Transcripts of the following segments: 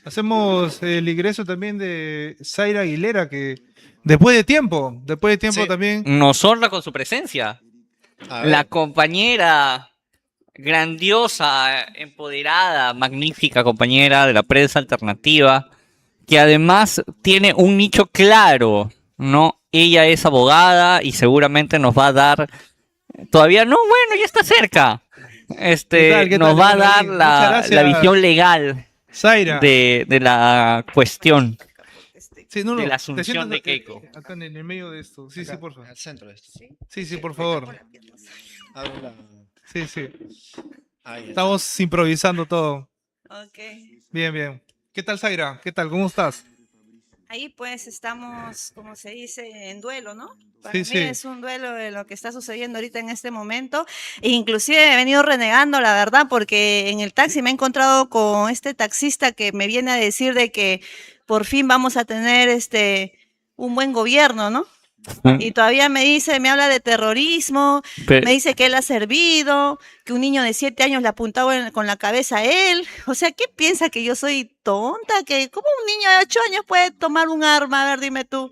Hacemos el ingreso también de Zaira Aguilera, que después de tiempo Sí, también. Nos honra con su presencia. a La ver. compañera grandiosa, empoderada, magnífica compañera de la prensa alternativa, que además tiene un nicho claro, ¿no? Ella es abogada y seguramente nos va a dar, todavía no, bueno, ya está cerca. ¿Qué tal? ¿Qué Nos tal? va a Bueno, dar ahí, muchas la visión gracias, legal Zaira. de la cuestión Sí, no, de la no, te asunción sientas de Keiko. acá en el medio de esto. Sí, sí, Acá, por en favor. el centro de esto. Sí, sí, por favor. Abre la... Sí, sí. Ahí está. Estamos improvisando todo. Ok. Bien, bien. ¿Qué tal, Zaira? ¿Qué tal? ¿Cómo estás? Ahí pues estamos, como se dice, en duelo, ¿no? Sí, Para mí sí. es un duelo de lo que está sucediendo ahorita en este momento. E inclusive he venido renegando, la verdad, porque en el taxi me he encontrado con este taxista que me viene a decir de que por fin vamos a tener un buen gobierno, ¿no? Y todavía me dice, me habla de terrorismo, Pe- me dice que él ha servido, que un niño de 7 años le apuntaba con la cabeza a él. O sea, ¿qué piensa que yo soy tonta? Que ¿cómo un niño de 8 años puede tomar un arma? A ver, dime tú.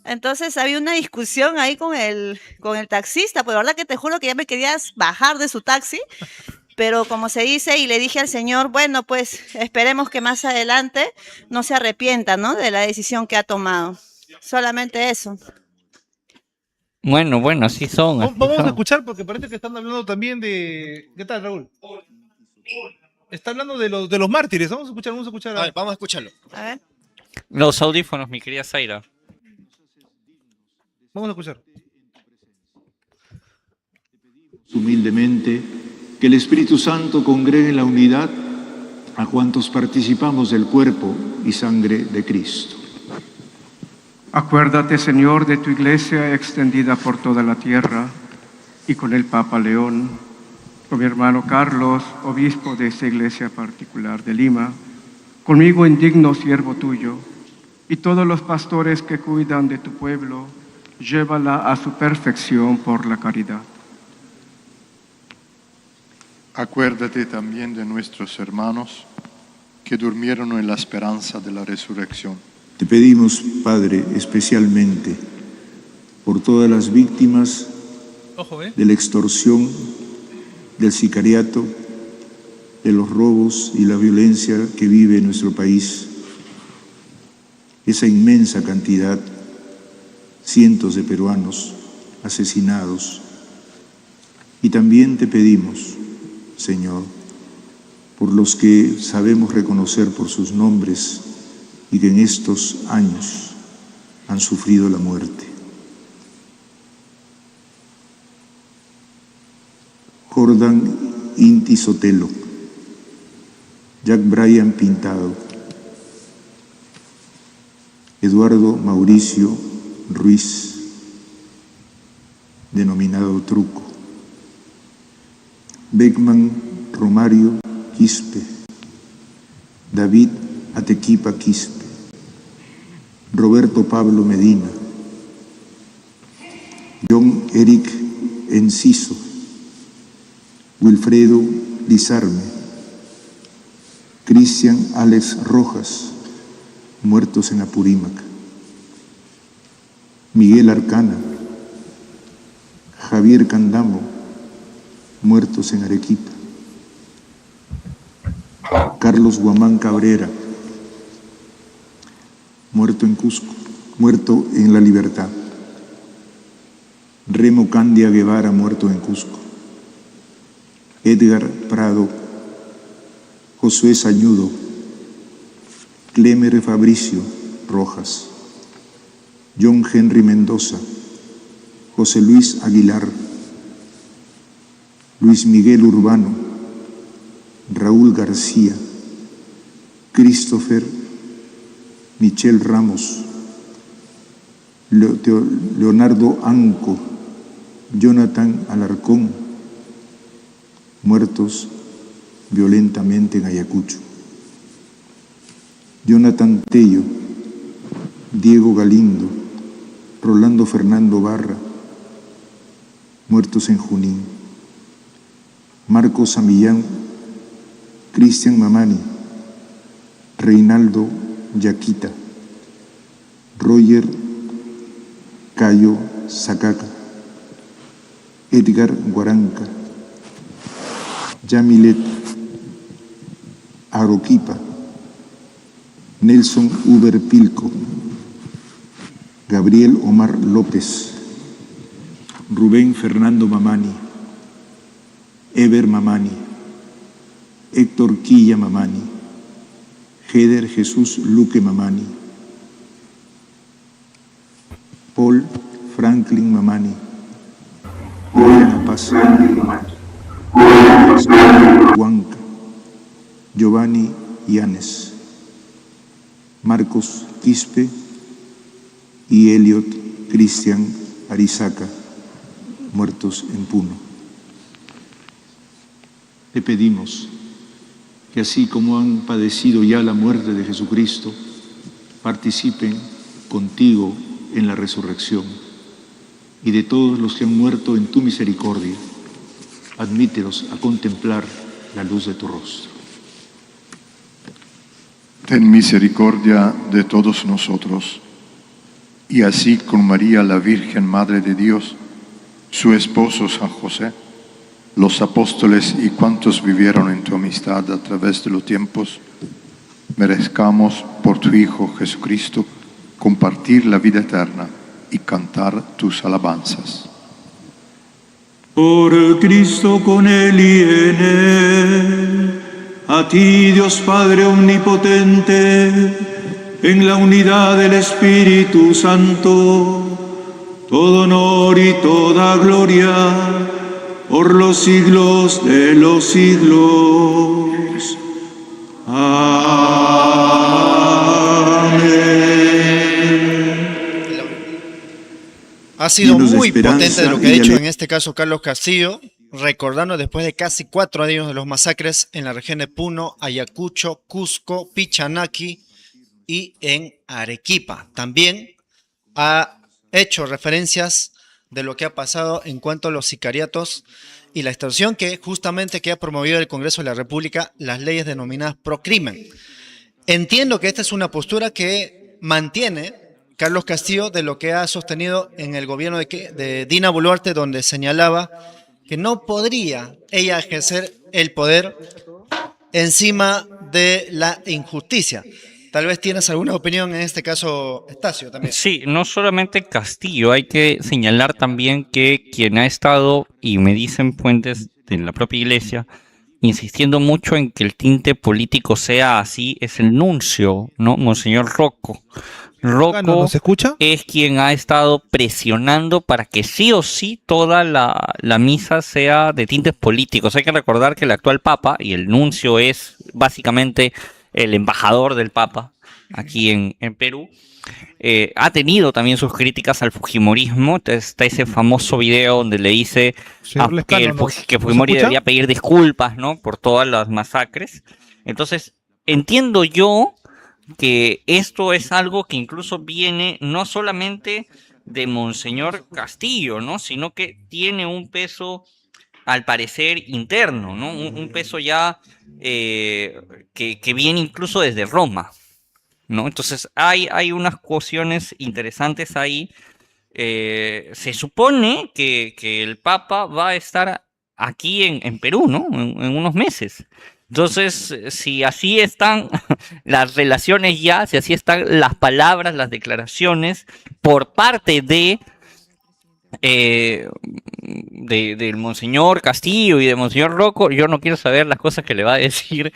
Entonces había una discusión ahí con el taxista, pues la verdad que te juro que ya me querías bajar de su taxi, pero como se dice, y le dije al señor, bueno, pues esperemos que más adelante no se arrepienta, ¿no? De la decisión que ha tomado. Solamente eso. Bueno, bueno, así son, así Vamos a son. escuchar porque parece que están hablando también de. ¿Qué tal, Raúl? Está hablando de los mártires. Vamos a escuchar, vamos a escuchar. A ver, vamos a escucharlo. A ver. Los audífonos, mi querida Zaira. Vamos a escuchar. Humildemente, que el Espíritu Santo congregue en la unidad a cuantos participamos del cuerpo y sangre de Cristo. Acuérdate, Señor, de tu iglesia extendida por toda la tierra y con el Papa León, con mi hermano Carlos, obispo de esta iglesia particular de Lima, conmigo indigno siervo tuyo, y todos los pastores que cuidan de tu pueblo, llévala a su perfección por la caridad. Acuérdate también de nuestros hermanos que durmieron en la esperanza de la resurrección. Te pedimos, Padre, especialmente por todas las víctimas Ojo, de la extorsión, del sicariato, de los robos y la violencia que vive nuestro país. Esa inmensa cantidad, cientos de peruanos asesinados. Y también te pedimos, Señor, por los que sabemos reconocer por sus nombres y que en estos años han sufrido la muerte. Jordan Inti Sotelo, Jack Bryan Pintado, Eduardo Mauricio Ruiz, denominado Truco, Beckman Romario Quispe, David Atequipa Quispe, Roberto Pablo Medina, John Eric Enciso, Wilfredo Lizarme, Cristian Alex Rojas, muertos en Apurímac, Miguel Arcana, Javier Candamo, muertos en Arequipa, Carlos Guamán Cabrera, muerto en Cusco, muerto en La Libertad, Remo Candia Guevara, muerto en Cusco, Edgar Prado, Josué Sañudo, Clemer Fabricio Rojas, John Henry Mendoza, José Luis Aguilar, Luis Miguel Urbano, Raúl García, Christopher Michel Ramos, Leonardo Anco, Jonathan Alarcón, muertos violentamente en Ayacucho, Jonathan Tello, Diego Galindo, Rolando Fernando Barra, muertos en Junín, Marcos Samillán, Cristian Mamani, Reinaldo Yaquita, Roger Cayo Sacaca, Edgar Guaranca, Yamilet Aroquipa, Nelson Uber Pilco, Gabriel Omar López, Rubén Fernando Mamani, Eber Mamani, Héctor Quilla Mamani, Heder Jesús Luque Mamani, Paul Franklin Mamani, Lorena Paz Huanca, Giovanni Yanes, Marcos Quispe y Elliot Cristian Arizaca, muertos en Puno. Te pedimos que así como han padecido ya la muerte de Jesucristo, participen contigo en la resurrección, y de todos los que han muerto en tu misericordia, admítelos a contemplar la luz de tu rostro. Ten misericordia de todos nosotros, y así con María la Virgen Madre de Dios, su esposo San José, los apóstoles y cuantos vivieron en tu amistad a través de los tiempos, merezcamos por tu Hijo Jesucristo compartir la vida eterna y cantar tus alabanzas. Por Cristo, con Él y en Él, a ti, Dios Padre Omnipotente, en la unidad del Espíritu Santo, todo honor y toda gloria por los siglos de los siglos. Amén. Ha sido Llenos de muy esperanza potente de lo que ha y dicho ale- en este caso Carlos Castillo, recordando después de casi 4 años de los masacres en la región de Puno, Ayacucho, Cusco, Pichanaki y en Arequipa. También ha hecho referencias de lo que ha pasado en cuanto a los sicariatos y la extorsión que ha promovido el Congreso de la República, las leyes denominadas pro crimen. Entiendo que esta es una postura que mantiene Carlos Castillo de lo que ha sostenido en el gobierno de Dina Boluarte, donde señalaba que no podría ella ejercer el poder encima de la injusticia. Tal vez tienes alguna opinión en este caso, Estacio, también. Sí, no solamente Castillo, hay que señalar también que quien ha estado, y me dicen fuentes de la propia iglesia, insistiendo mucho en que el tinte político sea así, es el nuncio, ¿no? Monseñor Rocco. Rocco ¿Nos escucha? es quien ha estado presionando para que sí o sí toda la misa sea de tintes políticos. Hay que recordar que el actual Papa, y el nuncio es básicamente el embajador del Papa aquí en Perú, ha tenido también sus críticas al fujimorismo. Entonces, está ese famoso video donde le dice Señor Lescano, que Fujimori escucha? debería pedir disculpas, ¿no?, por todas las masacres. Entonces, entiendo yo que esto es algo que incluso viene no solamente de Monseñor Castillo, ¿no?, sino que tiene un peso, al parecer, interno, ¿no? Un peso ya que viene incluso desde Roma, ¿no? Entonces hay unas cuestiones interesantes ahí. Se supone que el Papa va a estar aquí en Perú, ¿no?, en unos meses. Entonces, si así están las relaciones ya, si así están las palabras, las declaraciones por parte del Monseñor Castillo y de Monseñor Rocco, yo no quiero saber las cosas que le va a decir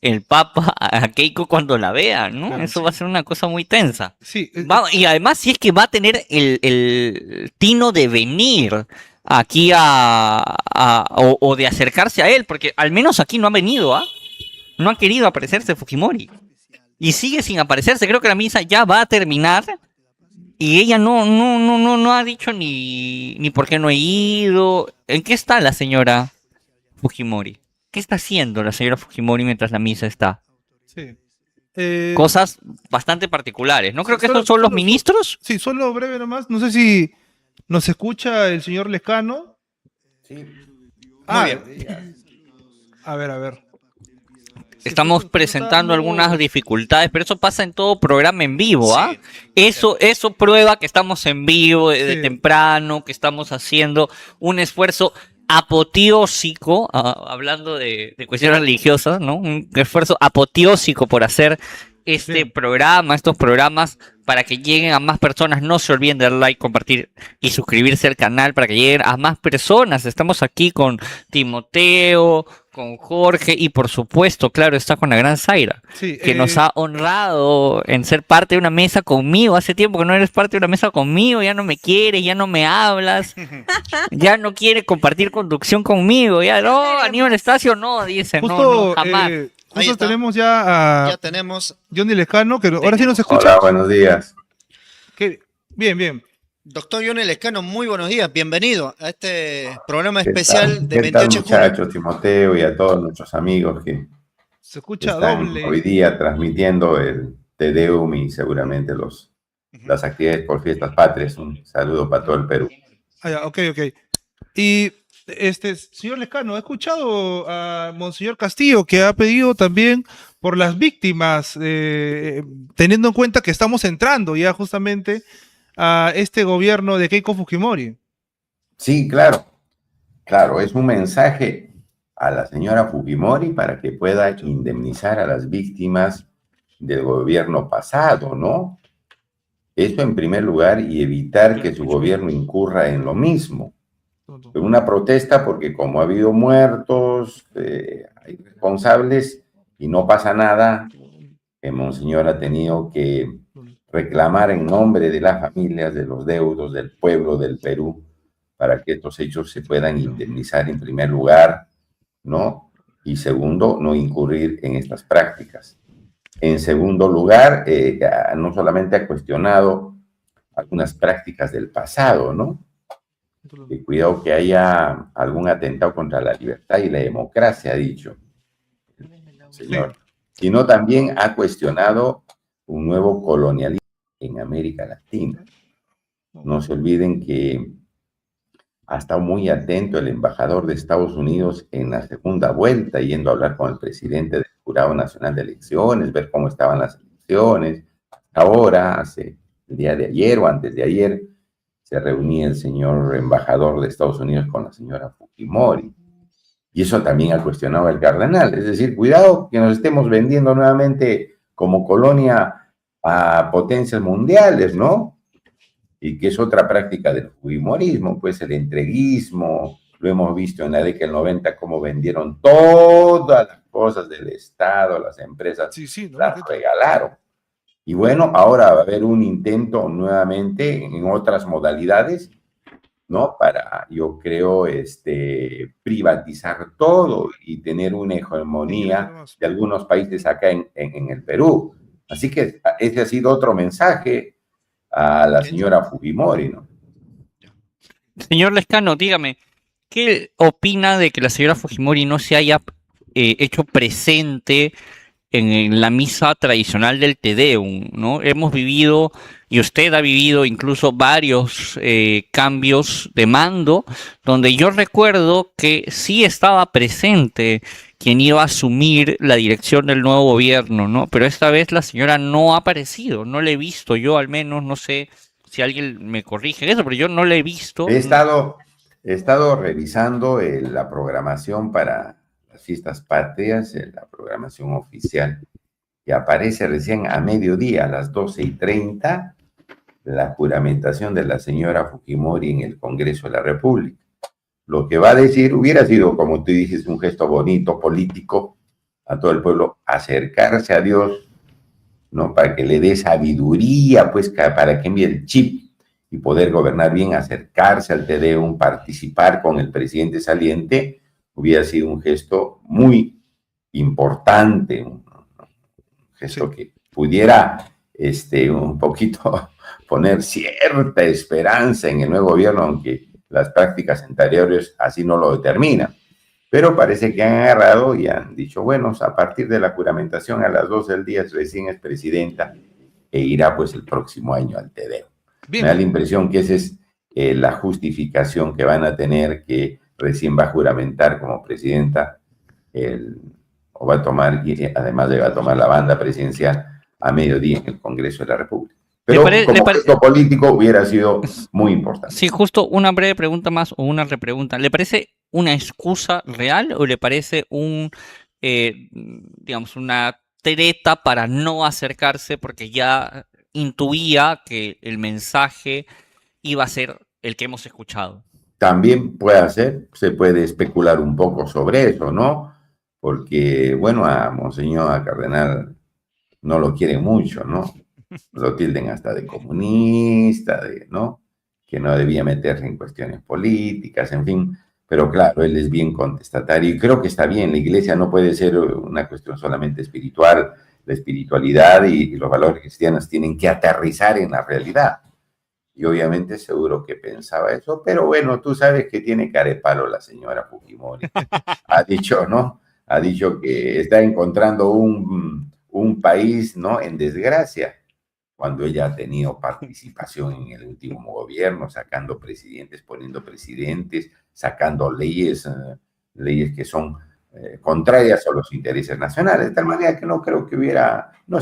el Papa a Keiko cuando la vea, ¿no? Claro, Eso sí. va a ser una cosa muy tensa. Sí, Y además, si es que va a tener el tino de venir aquí o de acercarse a él, porque al menos aquí no ha venido, ¿ah? No ha querido aparecerse Fujimori. Y sigue sin aparecerse. Creo que la misa ya va a terminar. Y ella no ha dicho ni por qué no he ido. ¿En qué está la señora Fujimori? ¿Qué está haciendo la señora Fujimori mientras la misa está? sí. Cosas bastante particulares. ¿No creo que solo- estos son los solo- ministros? Sí, solo breve nomás. No sé si nos escucha el señor Lescano. Muy Ah, bien. a ver. Estamos presentando algunas dificultades, pero eso pasa en todo programa en vivo, ¿ah? Eso prueba que estamos en vivo de temprano, que estamos haciendo un esfuerzo apoteósico, hablando de cuestiones religiosas, ¿no? Un esfuerzo apoteósico por hacer estos programas para que lleguen a más personas. No se olviden de dar like, compartir y suscribirse al canal para que lleguen a más personas. Estamos aquí con Timoteo, con Jorge y por supuesto, claro, está con la gran Zaira, que nos ha honrado en ser parte de una mesa conmigo. Hace tiempo que no eres parte de una mesa conmigo, ya no me quieres, ya no me hablas, ya no quiere compartir conducción conmigo, ya no, Aníbal Estacio no, dice, no, jamás. Justo tenemos ya tenemos Johnny Lescano, que ahora sí nos escucha. Hola, buenos días. Bien. Doctor Johnny Lescano, muy buenos días, bienvenido a este programa ¿Qué especial tal? de ¿Qué tal, 28 de junio. muchachos, Timoteo y a todos nuestros amigos que Se escucha están doble. hoy día transmitiendo el Te Deum y seguramente las actividades por fiestas patrias? Un saludo para todo el Perú. Ok. Y señor Lescano, he escuchado a Monseñor Castillo que ha pedido también por las víctimas, teniendo en cuenta que estamos entrando ya justamente a este gobierno de Keiko Fujimori. Sí, claro, es un mensaje a la señora Fujimori para que pueda indemnizar a las víctimas del gobierno pasado, ¿no? Eso en primer lugar, y evitar que su gobierno incurra en lo mismo. Una protesta porque como ha habido muertos, hay responsables y no pasa nada, Monseñor ha tenido que reclamar en nombre de las familias, de los deudos, del pueblo del Perú, para que estos hechos se puedan indemnizar en primer lugar, ¿no? Y segundo, no incurrir en estas prácticas. En segundo lugar, no solamente ha cuestionado algunas prácticas del pasado, ¿no? Cuidado que haya algún atentado contra la libertad y la democracia, ha dicho el señor. Sino también ha cuestionado un nuevo colonialismo en América Latina. No se olviden que ha estado muy atento el embajador de Estados Unidos en la segunda vuelta, yendo a hablar con el presidente del Jurado Nacional de Elecciones, ver cómo estaban las elecciones. Ahora, el día de ayer o antes de ayer, se reunía el señor embajador de Estados Unidos con la señora Fujimori. Y eso también ha cuestionado el cardenal. Es decir, cuidado que nos estemos vendiendo nuevamente como colonia a potencias mundiales, ¿no? Y que es otra práctica del fujimorismo, pues el entreguismo. Lo hemos visto en la década del 90, cómo vendieron todas las cosas del Estado, las empresas las regalaron. Y bueno, ahora va a haber un intento nuevamente en otras modalidades, ¿no? Para, yo creo, privatizar todo y tener una hegemonía de algunos países acá en el Perú. Así que ese ha sido otro mensaje a la señora Fujimori, ¿no? Señor Lescano, dígame, ¿qué opina de que la señora Fujimori no se haya hecho presente en la misa tradicional del Te Deum, ¿no? Hemos vivido, y usted ha vivido incluso varios cambios de mando, donde yo recuerdo que sí estaba presente quien iba a asumir la dirección del nuevo gobierno, ¿no? Pero esta vez la señora no ha aparecido, no la he visto, yo al menos, no sé si alguien me corrige eso, pero yo no la he visto. He estado revisando la programación para las fiestas patrias, la programación oficial, y aparece recién a mediodía, a las 12:30, la juramentación de la señora Fujimori en el Congreso de la República. Lo que va a decir hubiera sido, como tú dices, un gesto bonito, político, a todo el pueblo, acercarse a Dios, ¿no? Para que le dé sabiduría, pues, para que envíe el chip y poder gobernar bien, acercarse al Te Deum, participar con el presidente saliente, hubiera sido un gesto muy importante, un gesto que pudiera un poquito poner cierta esperanza en el nuevo gobierno, aunque las prácticas anteriores así no lo determinan. Pero parece que han agarrado y han dicho, bueno, a partir de la juramentación a las 12 del día recién es presidenta e irá pues el próximo año al Te Deum. Me da la impresión que esa es la justificación que van a tener, que recién va a juramentar como presidenta el o va a tomar, y además va a tomar la banda presidencial a mediodía en el Congreso de la República. Pero como gesto político hubiera sido muy importante. Sí, justo una breve pregunta más o una repregunta. ¿Le parece una excusa real o le parece digamos, una treta para no acercarse porque ya intuía que el mensaje iba a ser el que hemos escuchado? También puede ser, se puede especular un poco sobre eso, ¿no? Porque, bueno, a Monseñor, a Cardenal, no lo quiere mucho, ¿no? Lo tilden hasta de comunista, ¿no? Que no debía meterse en cuestiones políticas, en fin. Pero claro, él es bien contestatario y creo que está bien. La iglesia no puede ser una cuestión solamente espiritual. La espiritualidad y los valores cristianos tienen que aterrizar en la realidad. Y obviamente seguro que pensaba eso, pero bueno, tú sabes que tiene carepalo la señora Fujimori. Ha dicho, ¿no? Ha dicho que está encontrando un país, ¿no?, en desgracia, cuando ella ha tenido participación en el último gobierno, sacando presidentes, poniendo presidentes, sacando leyes que son contrarias a los intereses nacionales, de tal manera que no creo que no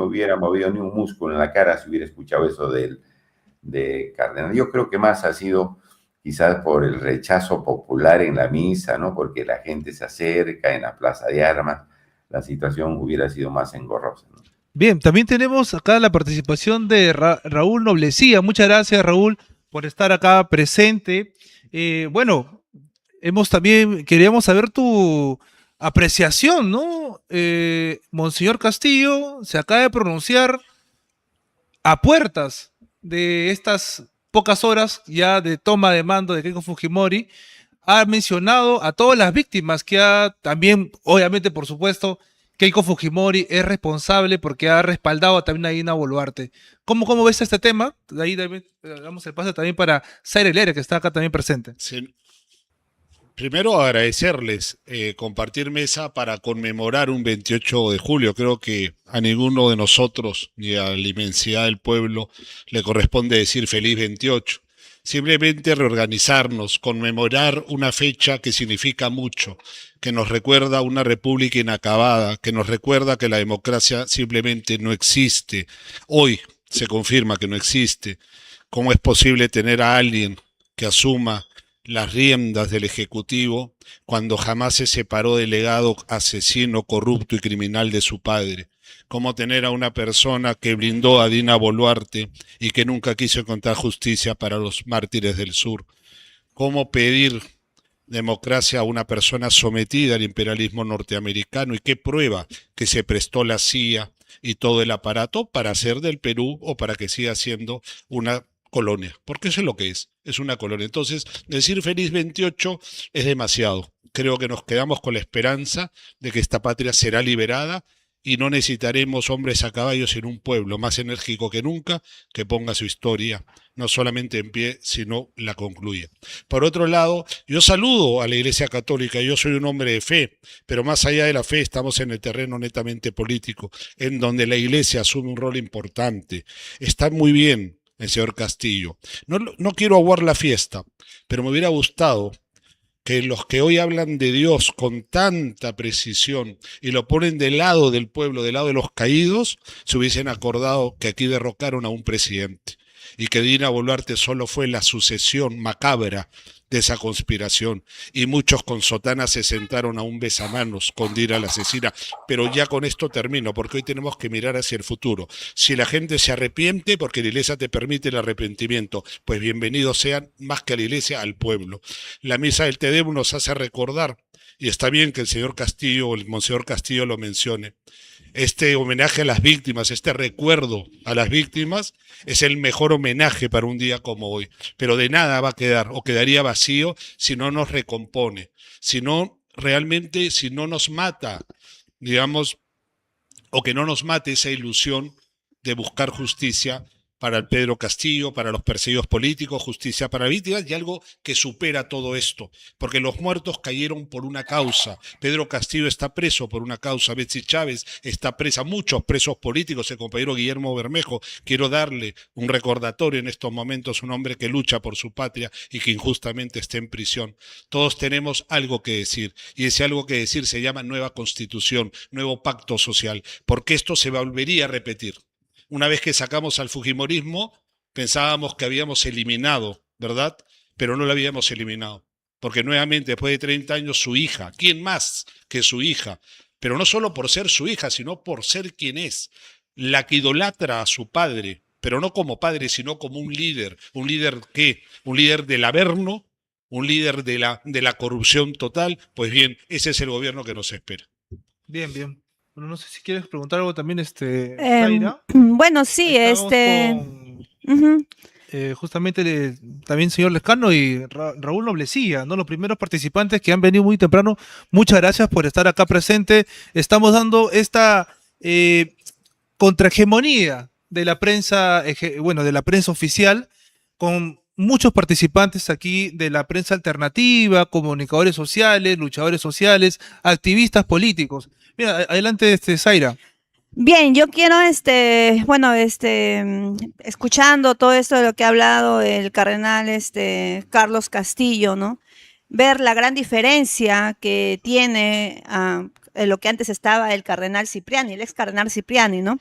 hubiera movido ni un músculo en la cara si hubiera escuchado eso de Cardenal. Yo creo que más ha sido quizás por el rechazo popular en la misa, ¿no? Porque la gente se acerca en la Plaza de Armas, la situación hubiera sido más engorrosa, ¿no? Bien, también tenemos acá la participación de Raúl Noblecía. Muchas gracias, Raúl, por estar acá presente. Bueno, queríamos saber tu apreciación, ¿no? Monseñor Castillo se acaba de pronunciar a puertas de estas pocas horas ya de toma de mando de Keiko Fujimori. Ha mencionado a todas las víctimas que también, obviamente, por supuesto, Keiko Fujimori es responsable porque ha respaldado también a Dina Boluarte. ¿Cómo ves este tema? De ahí damos el paso también para Zaire Lera, que está acá también presente. Sí. Primero agradecerles compartir mesa para conmemorar un 28 de julio. Creo que a ninguno de nosotros, ni a la inmensidad del pueblo, le corresponde decir feliz 28. Simplemente reorganizarnos, conmemorar una fecha que significa mucho, que nos recuerda una república inacabada, que nos recuerda que la democracia simplemente no existe. Hoy se confirma que no existe. ¿Cómo es posible tener a alguien que asuma las riendas del Ejecutivo cuando jamás se separó del legado asesino, corrupto y criminal de su padre? ¿Cómo tener a una persona que blindó a Dina Boluarte y que nunca quiso encontrar justicia para los mártires del sur? ¿Cómo pedir democracia a una persona sometida al imperialismo norteamericano? ¿Y qué prueba que se prestó la CIA y todo el aparato para hacer del Perú o para que siga siendo una colonia? Porque eso es lo que es una colonia. Entonces, decir feliz 28 es demasiado. Creo que nos quedamos con la esperanza de que esta patria será liberada y no necesitaremos hombres a caballo, sino un pueblo más enérgico que nunca que ponga su historia no solamente en pie, sino la concluya. Por otro lado, yo saludo a la Iglesia Católica, yo soy un hombre de fe, pero más allá de la fe estamos en el terreno netamente político, en donde la Iglesia asume un rol importante. Está muy bien el señor Castillo. No quiero aguar la fiesta, pero me hubiera gustado que los que hoy hablan de Dios con tanta precisión y lo ponen del lado del pueblo, del lado de los caídos, se hubiesen acordado que aquí derrocaron a un presidente y que Dina Boluarte solo fue la sucesión macabra de esa conspiración, y muchos con sotanas se sentaron a un besamanos con Dina la asesina. Pero ya con esto termino, porque hoy tenemos que mirar hacia el futuro. Si la gente se arrepiente, porque la Iglesia te permite el arrepentimiento, pues bienvenidos sean, más que a la Iglesia, al pueblo. La misa del Te Deum nos hace recordar, y está bien que el señor Castillo o el monseñor Castillo lo mencione, este homenaje a las víctimas, este recuerdo a las víctimas es el mejor homenaje para un día como hoy. Pero de nada va a quedar o quedaría vacío si no nos recompone, si no realmente, si no nos mata, digamos, o que no nos mate esa ilusión de buscar justicia para el Pedro Castillo, para los perseguidos políticos, justicia para víctimas y algo que supera todo esto, porque los muertos cayeron por una causa. Pedro Castillo está preso por una causa, Betsy Chávez está presa, muchos presos políticos, el compañero Guillermo Bermejo. Quiero darle un recordatorio en estos momentos, un hombre que lucha por su patria y que injustamente está en prisión. Todos tenemos algo que decir, y ese algo que decir se llama nueva constitución, nuevo pacto social, porque esto se volvería a repetir. Una vez que sacamos al fujimorismo, pensábamos que habíamos eliminado, ¿verdad? Pero no lo habíamos eliminado. Porque nuevamente, después de 30 años, su hija, ¿quién más que su hija? Pero no solo por ser su hija, sino por ser quien es. La que idolatra a su padre, pero no como padre, sino como un líder. ¿Un líder qué? Un líder del averno, un líder de la corrupción total. Pues bien, ese es el gobierno que nos espera. Bien, bien. Bueno, no sé si quieres preguntar algo también, Zaira. Bueno, sí, Ahí estamos con, justamente también señor Lescano y Raúl Noblecilla, ¿no? Los primeros participantes que han venido muy temprano. Muchas gracias por estar acá presente. Estamos dando esta contrahegemonía de la prensa, de la prensa oficial, con muchos participantes aquí de la prensa alternativa, comunicadores sociales, luchadores sociales, activistas políticos. Mira, adelante, Zaira. Bien, yo quiero, escuchando todo esto de lo que ha hablado el cardenal, Carlos Castillo, ¿no? Ver la gran diferencia que tiene lo que antes estaba el cardenal Cipriani, el ex cardenal Cipriani, ¿no?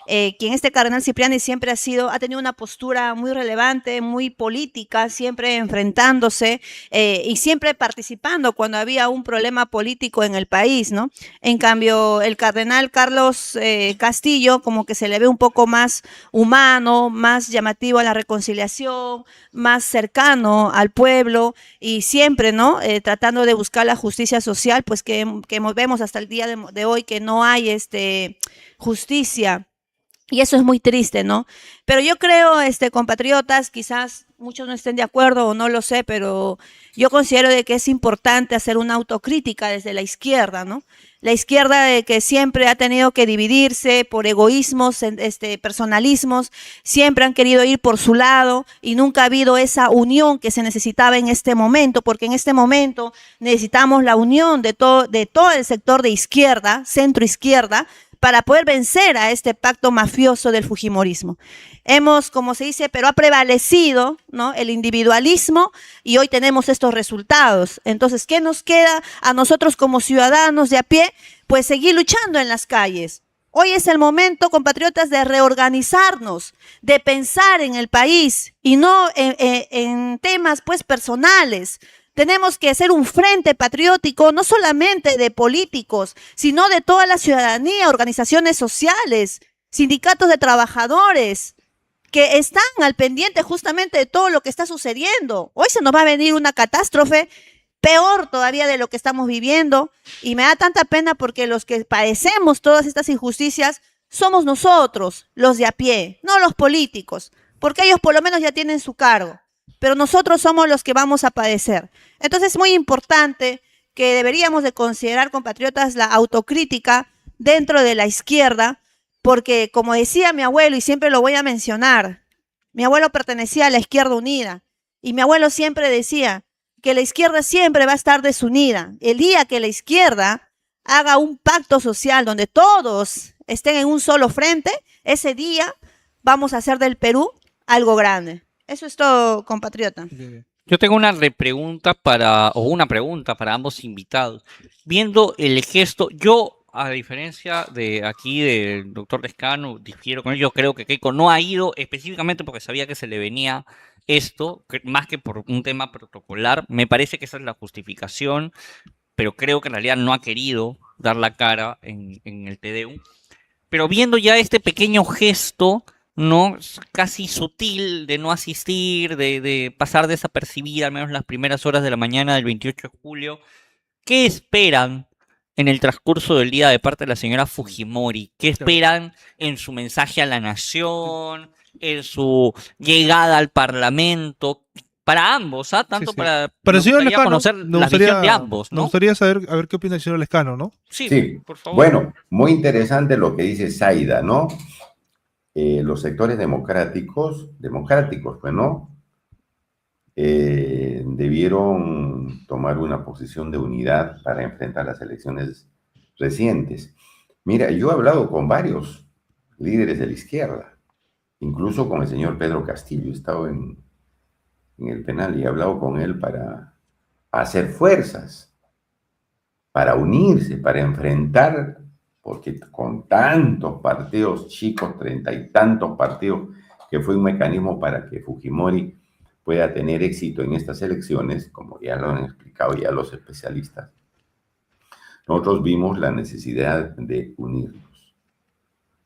Quien este cardenal Cipriani siempre ha tenido una postura muy relevante, muy política, siempre enfrentándose y siempre participando cuando había un problema político en el país, ¿no? En cambio, el cardenal Carlos Castillo como que se le ve un poco más humano, más llamativo a la reconciliación, más cercano al pueblo y siempre, ¿no? Tratando de buscar la justicia social, pues que vemos hasta el día de hoy que no hay justicia. Y eso es muy triste, ¿no? Pero yo creo, compatriotas, quizás muchos no estén de acuerdo o no lo sé, pero yo considero de que es importante hacer una autocrítica desde la izquierda, ¿no? La izquierda de que siempre ha tenido que dividirse por egoísmos, personalismos, siempre han querido ir por su lado y nunca ha habido esa unión que se necesitaba en este momento, porque en este momento necesitamos la unión de todo el sector de izquierda, centro izquierda, para poder vencer a este pacto mafioso del fujimorismo. Como se dice, pero ha prevalecido, ¿no?, el individualismo y hoy tenemos estos resultados. Entonces, ¿qué nos queda a nosotros como ciudadanos de a pie? Pues seguir luchando en las calles. Hoy es el momento, compatriotas, de reorganizarnos, de pensar en el país y no en temas pues personales. Tenemos que hacer un frente patriótico, no solamente de políticos, sino de toda la ciudadanía, organizaciones sociales, sindicatos de trabajadores, que están al pendiente justamente de todo lo que está sucediendo. Hoy se nos va a venir una catástrofe peor todavía de lo que estamos viviendo y me da tanta pena porque los que padecemos todas estas injusticias somos nosotros, los de a pie, no los políticos, porque ellos por lo menos ya tienen su cargo. Pero nosotros somos los que vamos a padecer. Entonces es muy importante que deberíamos de considerar, compatriotas, la autocrítica dentro de la izquierda, porque como decía mi abuelo, y siempre lo voy a mencionar, mi abuelo pertenecía a la Izquierda Unida, y mi abuelo siempre decía que la izquierda siempre va a estar desunida. El día que la izquierda haga un pacto social donde todos estén en un solo frente, ese día vamos a hacer del Perú algo grande. Eso es todo, compatriota. Yo tengo una pregunta para ambos invitados. Viendo el gesto, yo, a diferencia de aquí del doctor Lescano, difiero con él. Yo creo que Keiko no ha ido específicamente porque sabía que se le venía esto, más que por un tema protocolar. Me parece que esa es la justificación, pero creo que en realidad no ha querido dar la cara en el TDU. Pero viendo ya este pequeño gesto, ¿no?, casi sutil, de no asistir, de pasar desapercibida al menos las primeras horas de la mañana del 28 de julio. ¿Qué esperan en el transcurso del día de parte de la señora Fujimori? ¿Qué esperan en su mensaje a la nación, en su llegada al Parlamento? Para ambos, ¿ah? Tanto Sí. para el señor Lescano, conocer la visión de ambos, ¿no? Me gustaría saber, a ver qué opina el señor Lescano, ¿no? Sí, Sí, por favor. bueno, muy interesante lo que dice Zaida, ¿no? los sectores democráticos, pues no, debieron tomar una posición de unidad para enfrentar las elecciones recientes. Mira, yo he hablado con varios líderes de la izquierda, incluso con el señor Pedro Castillo. He estado en el penal y he hablado con él para hacer fuerzas, para unirse, para enfrentar, porque con tantos partidos chicos, 30 y tantos partidos, que fue un mecanismo para que Fujimori pueda tener éxito en estas elecciones, como ya lo han explicado ya los especialistas. Nosotros vimos la necesidad de unirnos.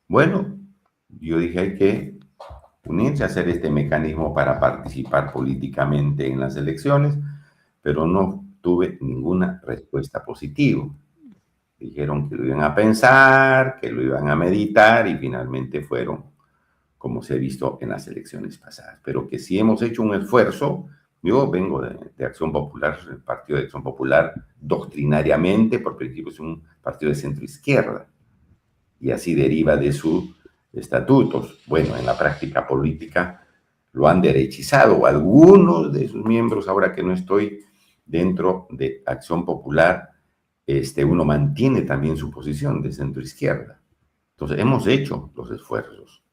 Bueno, yo dije, hay que unirse, hacer este mecanismo para participar políticamente en las elecciones, pero no tuve ninguna respuesta positiva. Dijeron que lo iban a pensar, que lo iban a meditar y finalmente fueron, como se ha visto en las elecciones pasadas. Pero que sí hemos hecho un esfuerzo. Yo vengo de Acción Popular, el Partido de Acción Popular, doctrinariamente, por principio es un partido de centro-izquierda, y así deriva de sus estatutos. Bueno, en la práctica política lo han derechizado algunos de sus miembros. Ahora que no estoy dentro de Acción Popular, uno mantiene también su posición de centro-izquierda. Entonces, hemos hecho los esfuerzos.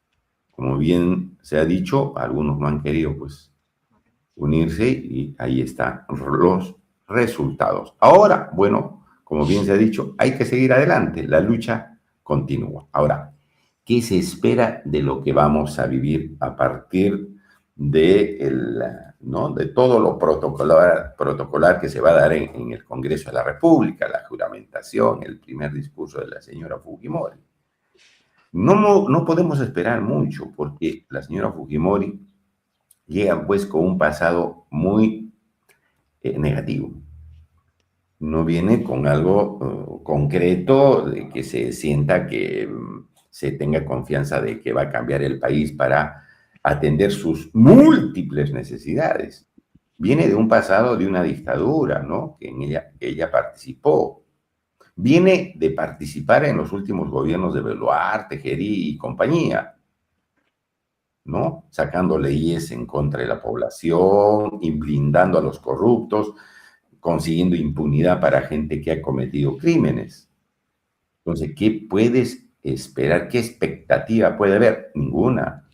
Como bien se ha dicho, algunos no han querido, pues, unirse y ahí están los resultados. Ahora, bueno, como bien se ha dicho, hay que seguir adelante, la lucha continúa. Ahora, ¿qué se espera de lo que vamos a vivir a partir de todo lo protocolar que se va a dar en el Congreso de la República, la juramentación, el primer discurso de la señora Fujimori? No podemos esperar mucho porque la señora Fujimori llega pues con un pasado muy negativo. No viene con algo concreto de que se sienta que se tenga confianza de que va a cambiar el país para atender sus múltiples necesidades. Viene de un pasado de una dictadura, ¿no? Que ella participó. Viene de participar en los últimos gobiernos de Boluarte, Gerí y compañía, ¿no? Sacando leyes en contra de la población, y blindando a los corruptos, consiguiendo impunidad para gente que ha cometido crímenes. Entonces, ¿qué puedes esperar? ¿Qué expectativa puede haber? Ninguna.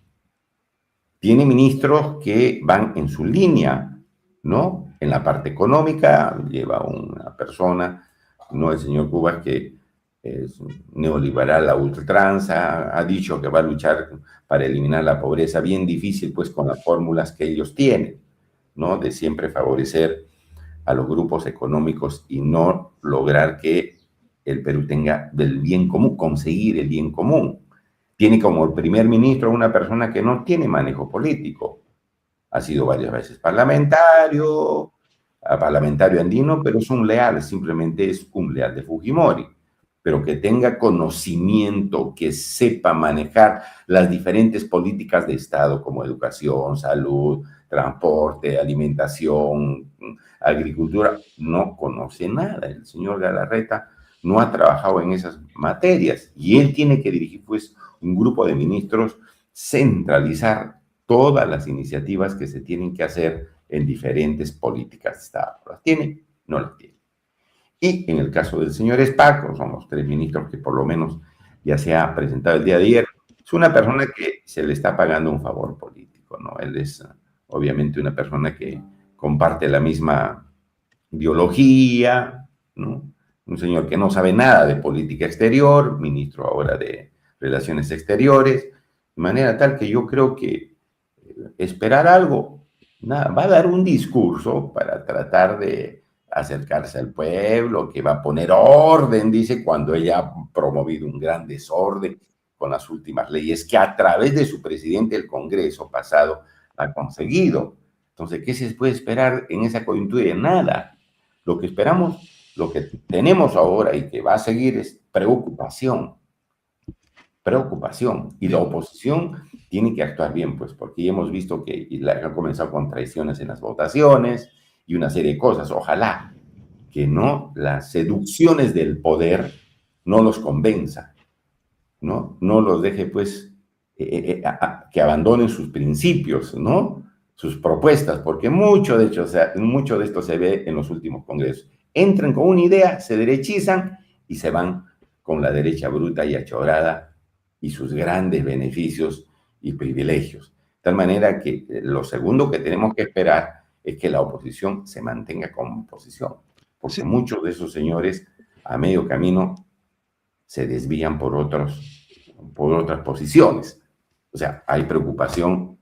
Tiene ministros que van en su línea, ¿no? En la parte económica lleva una persona, no el señor Cubas, que es neoliberal a ultranza, ha dicho que va a luchar para eliminar la pobreza, bien difícil pues con las fórmulas que ellos tienen, ¿no? De siempre favorecer a los grupos económicos y no lograr que el Perú tenga del bien común, conseguir el bien común. Tiene como primer ministro una persona que no tiene manejo político. Ha sido varias veces parlamentario andino, pero es un leal, simplemente es un leal de Fujimori. Pero que tenga conocimiento, que sepa manejar las diferentes políticas de Estado como educación, salud, transporte, alimentación, agricultura, no conoce nada. El señor Galarreta no ha trabajado en esas materias y él tiene que dirigir pues un grupo de ministros, centralizar todas las iniciativas que se tienen que hacer en diferentes políticas de Estado. ¿Las tiene? No las tiene. Y en el caso del señor Espaco, son los 3 ministros que por lo menos ya se ha presentado el día de ayer, es una persona que se le está pagando un favor político, ¿no? Él es obviamente una persona que comparte la misma ideología, ¿no? Un señor que no sabe nada de política exterior, ministro ahora de Relaciones Exteriores, de manera tal que yo creo que esperar algo, nada, va a dar un discurso para tratar de acercarse al pueblo, que va a poner orden, dice, cuando ella ha promovido un gran desorden con las últimas leyes que a través de su presidente del Congreso pasado ha conseguido. Entonces, ¿qué se puede esperar en esa coyuntura? Nada. Lo que esperamos, lo que tenemos ahora y que va a seguir es preocupación. Preocupación. Y la oposición tiene que actuar bien, pues, porque ya hemos visto que ha comenzado con traiciones en las votaciones y una serie de cosas. Ojalá que no las seducciones del poder no los convenza, no los deje, pues, que abandonen sus principios, ¿no? Sus propuestas, porque mucho de esto se ve en los últimos congresos. Entran con una idea, se derechizan y se van con la derecha bruta y achorada y sus grandes beneficios y privilegios. De tal manera que lo segundo que tenemos que esperar es que la oposición se mantenga como oposición, porque muchos de esos señores a medio camino se desvían por otras posiciones. O sea, hay preocupación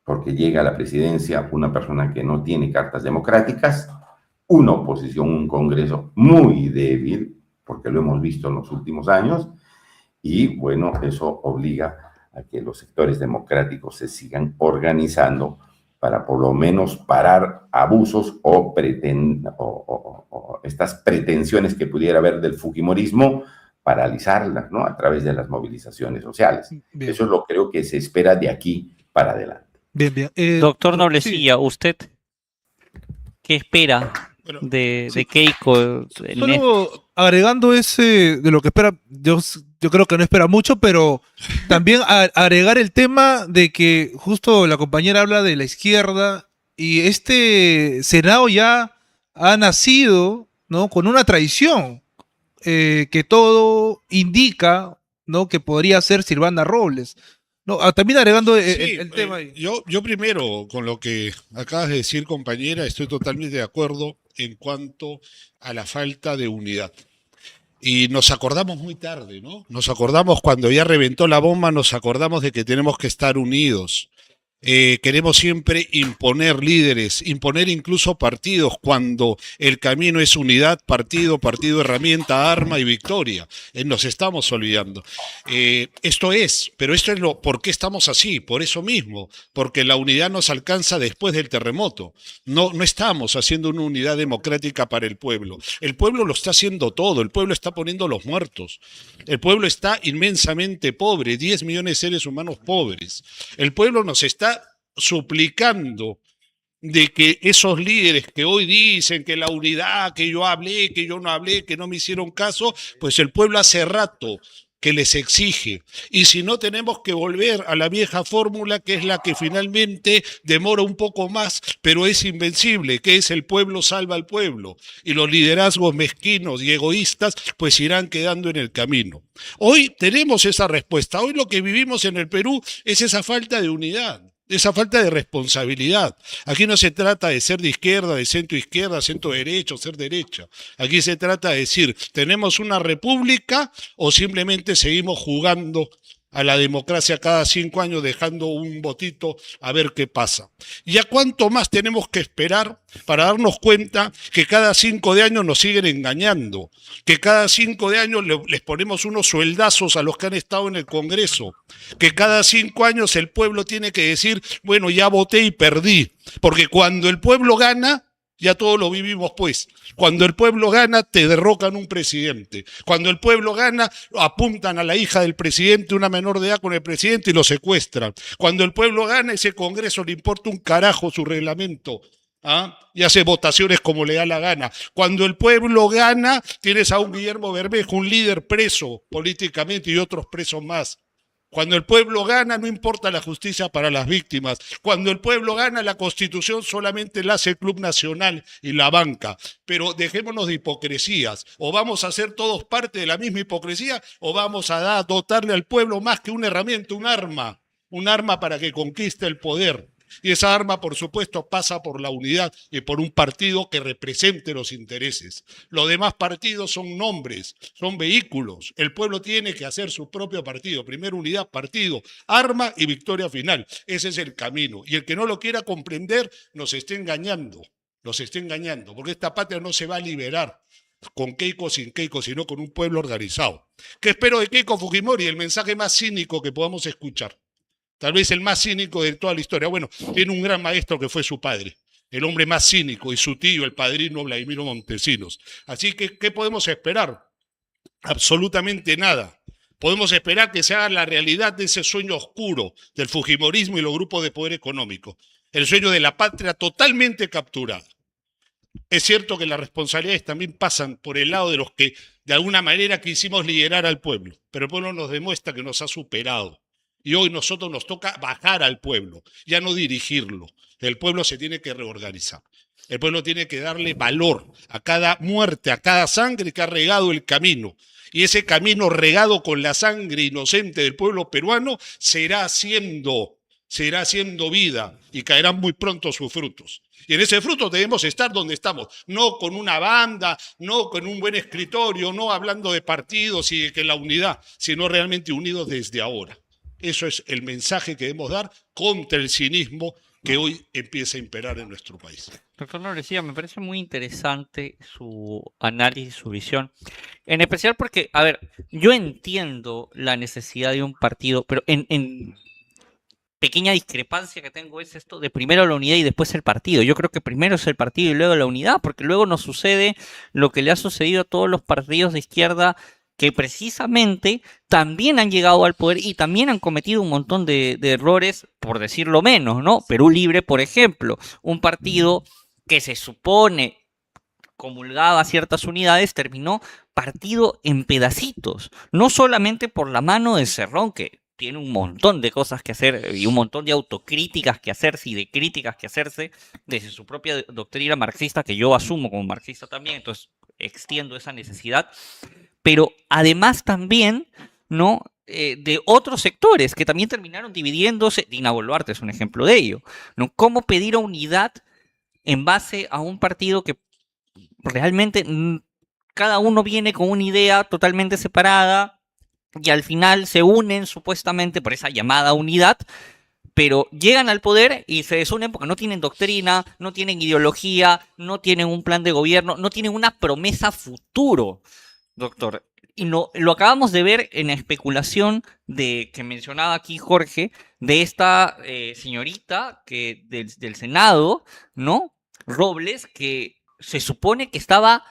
porque llega a la presidencia una persona que no tiene cartas democráticas, una oposición, un Congreso muy débil, porque lo hemos visto en los últimos años, y bueno, eso obliga a que los sectores democráticos se sigan organizando para por lo menos parar abusos o estas pretensiones que pudiera haber del fujimorismo, paralizarlas, ¿no? A través de las movilizaciones sociales. Bien. Eso es lo creo que se espera de aquí para adelante. Bien, bien. Doctor Noblecilla, ¿usted qué espera Bueno, de Keiko? Solo agregando ese de lo que espera, yo creo que no espera mucho, pero también agregar el tema de que justo la compañera habla de la izquierda y este Senado ya ha nacido, ¿no? Con una tradición que todo indica, ¿no? Que podría ser Silvana Robles. No, también agregando el tema ahí. Yo primero, con lo que acabas de decir, compañera, estoy totalmente de acuerdo en cuanto a la falta de unidad. Y nos acordamos muy tarde, ¿no? Nos acordamos cuando ya reventó la bomba, nos acordamos de que tenemos que estar unidos. Queremos siempre imponer líderes, imponer incluso partidos, cuando el camino es unidad, partido, herramienta, arma y victoria. Nos estamos olvidando. Pero esto es ¿por qué estamos así? Por eso mismo, porque la unidad nos alcanza después del terremoto. No estamos haciendo una unidad democrática para el pueblo. El pueblo lo está haciendo todo, el pueblo está poniendo los muertos. El pueblo está inmensamente pobre, 10 millones de seres humanos pobres. El pueblo nos está suplicando de que esos líderes que hoy dicen que la unidad, que yo hablé, que yo no hablé, que no me hicieron caso, pues el pueblo hace rato que les exige. Y si no, tenemos que volver a la vieja fórmula, que es la que finalmente demora un poco más, pero es invencible, que es el pueblo salva al pueblo. Y los liderazgos mezquinos y egoístas pues irán quedando en el camino. Hoy tenemos esa respuesta. Hoy lo que vivimos en el Perú es esa falta de unidad, esa falta de responsabilidad. Aquí no se trata de ser de izquierda, de centro derecha o ser derecha. Aquí se trata de decir, ¿tenemos una república o simplemente seguimos jugando a la democracia cada 5 años, dejando un votito a ver qué pasa? ¿Y a cuánto más tenemos que esperar para darnos cuenta que cada 5 años nos siguen engañando? Que cada 5 años les ponemos unos sueldazos a los que han estado en el Congreso. Que cada 5 años el pueblo tiene que decir, bueno, ya voté y perdí. Porque cuando el pueblo gana, ya todos lo vivimos pues. Cuando el pueblo gana, te derrocan un presidente. Cuando el pueblo gana, apuntan a la hija del presidente, una menor de edad con el presidente y lo secuestran. Cuando el pueblo gana, ese Congreso le importa un carajo su reglamento. Y hace votaciones como le da la gana. Cuando el pueblo gana, tienes a un Guillermo Bermejo, un líder preso políticamente y otros presos más. Cuando el pueblo gana, no importa la justicia para las víctimas. Cuando el pueblo gana, la Constitución solamente la hace el Club Nacional y la banca. Pero dejémonos de hipocresías. O vamos a ser todos parte de la misma hipocresía, o vamos a dotarle al pueblo más que una herramienta, un arma para que conquiste el poder. Y esa arma, por supuesto, pasa por la unidad y por un partido que represente los intereses. Los demás partidos son nombres, son vehículos. El pueblo tiene que hacer su propio partido. Primero unidad, partido, arma y victoria final. Ese es el camino. Y el que no lo quiera comprender nos está engañando. Nos está engañando, porque esta patria no se va a liberar con Keiko o sin Keiko, sino con un pueblo organizado. ¿Qué espero de Keiko Fujimori? El mensaje más cínico que podamos escuchar. Tal vez el más cínico de toda la historia. Bueno, tiene un gran maestro que fue su padre, el hombre más cínico, y su tío, el padrino Vladimiro Montesinos. Así que, ¿qué podemos esperar? Absolutamente nada. Podemos esperar que se haga la realidad de ese sueño oscuro del fujimorismo y los grupos de poder económico. El sueño de la patria totalmente capturada. Es cierto que las responsabilidades también pasan por el lado de los que de alguna manera quisimos liderar al pueblo, pero el pueblo nos demuestra que nos ha superado. Y hoy nosotros nos toca bajar al pueblo, ya no dirigirlo. El pueblo se tiene que reorganizar. El pueblo tiene que darle valor a cada muerte, a cada sangre que ha regado el camino. Y ese camino regado con la sangre inocente del pueblo peruano será siendo vida y caerán muy pronto sus frutos. Y en ese fruto debemos estar donde estamos, no con una banda, no con un buen escritorio, no hablando de partidos y de que la unidad, sino realmente unidos desde ahora. Eso es el mensaje que debemos dar contra el cinismo que hoy empieza a imperar en nuestro país. Doctor Noriega, me parece muy interesante su análisis, su visión. En especial porque, a ver, yo entiendo la necesidad de un partido, pero en pequeña discrepancia que tengo es esto de primero la unidad y después el partido. Yo creo que primero es el partido y luego la unidad, porque luego nos sucede lo que le ha sucedido a todos los partidos de izquierda que precisamente también han llegado al poder y también han cometido un montón de errores, por decirlo menos, ¿no? Perú Libre, por ejemplo, un partido que se supone comulgaba ciertas unidades, terminó partido en pedacitos, no solamente por la mano de Cerrón, que tiene un montón de cosas que hacer y un montón de autocríticas que hacerse y de críticas que hacerse desde su propia doctrina marxista, que yo asumo como marxista también, entonces extiendo esa necesidad, pero además también, ¿no? De otros sectores que también terminaron dividiéndose. Dina Boluarte es un ejemplo de ello, ¿no? ¿Cómo pedir unidad en base a un partido que realmente cada uno viene con una idea totalmente separada y al final se unen supuestamente por esa llamada unidad, pero llegan al poder y se desunen porque no tienen doctrina, no tienen ideología, no tienen un plan de gobierno, no tienen una promesa futuro, doctor? Y no, lo acabamos de ver en la especulación de que mencionaba aquí Jorge, de esta señorita del Senado, ¿no? Robles, que se supone que estaba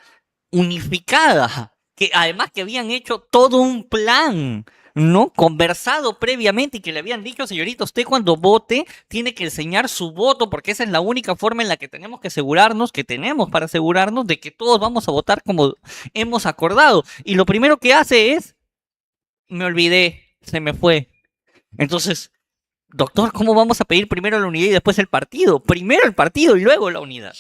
unificada, que además que habían hecho todo un plan, ¿no? Conversado previamente y que le habían dicho, señorita, usted cuando vote tiene que enseñar su voto porque esa es la única forma en la que tenemos que asegurarnos, que tenemos para asegurarnos de que todos vamos a votar como hemos acordado. Y lo primero que hace es, me olvidé, se me fue. Entonces, doctor, ¿cómo vamos a pedir primero la unidad y después el partido? Primero el partido y luego la unidad.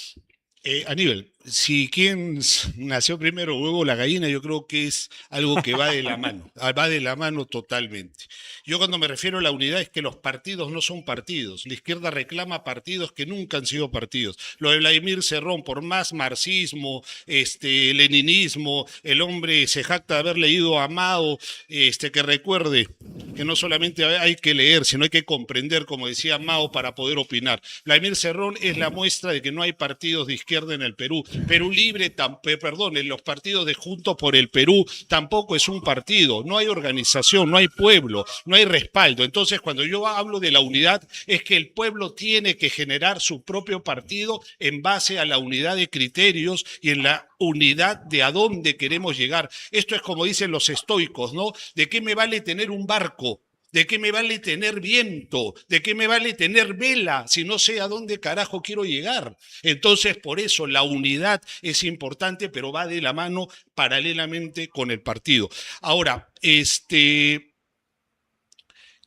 Aníbal, si quién nació primero, huevo o la gallina, yo creo que es algo que va de la mano, va de la mano totalmente. Yo cuando me refiero a la unidad es que los partidos no son partidos. La izquierda reclama partidos que nunca han sido partidos. Lo de Vladimir Cerrón, por más marxismo, leninismo, el hombre se jacta de haber leído a Mao, que recuerde que no solamente hay que leer, sino hay que comprender, como decía Mao, para poder opinar. Vladimir Cerrón es la muestra de que no hay partidos de izquierda en el Perú. Perú Libre, en los partidos de Juntos por el Perú tampoco es un partido, no hay organización, no hay pueblo, no hay respaldo. Entonces, cuando yo hablo de la unidad, es que el pueblo tiene que generar su propio partido en base a la unidad de criterios y en la unidad de a dónde queremos llegar. Esto es como dicen los estoicos, ¿no? ¿De qué me vale tener un barco? ¿De qué me vale tener viento? ¿De qué me vale tener vela si no sé a dónde carajo quiero llegar? Entonces, por eso la unidad es importante, pero va de la mano paralelamente con el partido. Ahora, ¿qué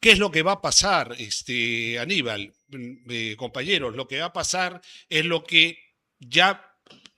es lo que va a pasar, Aníbal? Compañeros, lo que va a pasar es lo que ya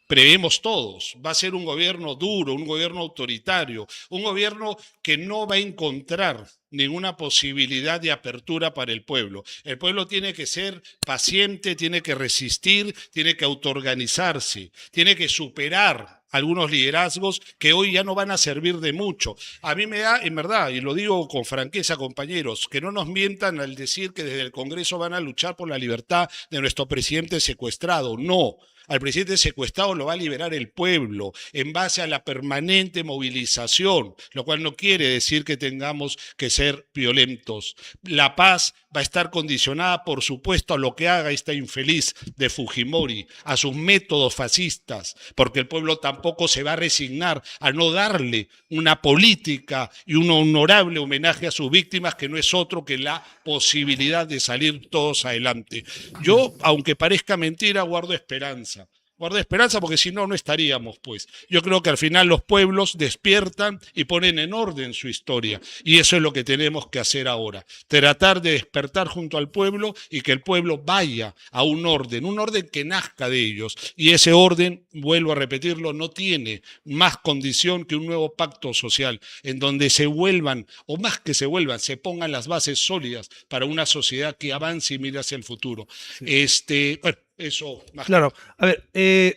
prevemos todos. Va a ser un gobierno duro, un gobierno autoritario, un gobierno que no va a encontrar ninguna posibilidad de apertura para el pueblo. El pueblo tiene que ser paciente, tiene que resistir, tiene que autoorganizarse, tiene que superar algunos liderazgos que hoy ya no van a servir de mucho. A mí me da, en verdad, y lo digo con franqueza, compañeros, que no nos mientan al decir que desde el Congreso van a luchar por la libertad de nuestro presidente secuestrado. No. Al presidente secuestrado lo va a liberar el pueblo en base a la permanente movilización, lo cual no quiere decir que tengamos que ser violentos. La paz va a estar condicionada, por supuesto, a lo que haga esta infeliz de Fujimori, a sus métodos fascistas, porque el pueblo tampoco se va a resignar a no darle una política y un honorable homenaje a sus víctimas, que no es otro que la posibilidad de salir todos adelante. Yo, aunque parezca mentira, guardo esperanza. guardar esperanza, porque si no, no estaríamos, pues. Yo creo que al final los pueblos despiertan y ponen en orden su historia. Y eso es lo que tenemos que hacer ahora. Tratar de despertar junto al pueblo y que el pueblo vaya a un orden que nazca de ellos. Y ese orden, vuelvo a repetirlo, no tiene más condición que un nuevo pacto social, en donde se vuelvan, o más que se vuelvan, se pongan las bases sólidas para una sociedad que avance y mire hacia el futuro. Bueno, eso más. Claro, a ver,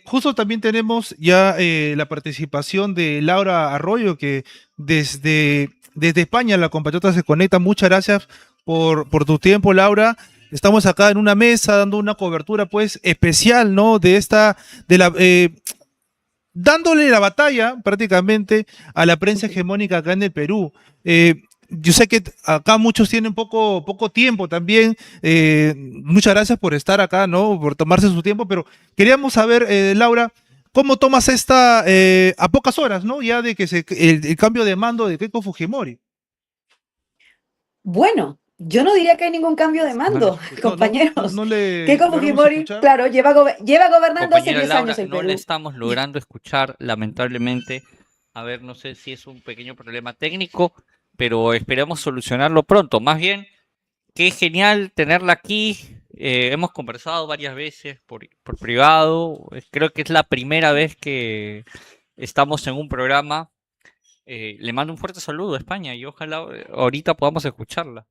justo también tenemos ya la participación de Laura Arroyo, que desde España la compatriota se conecta. Muchas gracias por tu tiempo, Laura. Estamos acá en una mesa dando una cobertura pues especial, ¿no? Dándole la batalla prácticamente a la prensa hegemónica acá en el Perú. Yo sé que acá muchos tienen poco tiempo también. Muchas gracias por estar acá, ¿no? Por tomarse su tiempo, pero queríamos saber, Laura, ¿cómo tomas esta, a pocas horas, ¿no? Ya de que el cambio de mando de Keiko Fujimori. Bueno, yo no diría que hay ningún cambio de mando, compañeros. Keiko logramos Fujimori, escuchar. claro, lleva gobernando hace Compañera 10 Laura, años el no Perú. le estamos logrando escuchar, lamentablemente. A ver, no sé si es un pequeño problema técnico, pero esperemos solucionarlo pronto. Más bien, qué genial tenerla aquí. Hemos conversado varias veces por privado. Creo que es la primera vez que estamos en un programa. Le mando un fuerte saludo a España y ojalá ahorita podamos escucharla.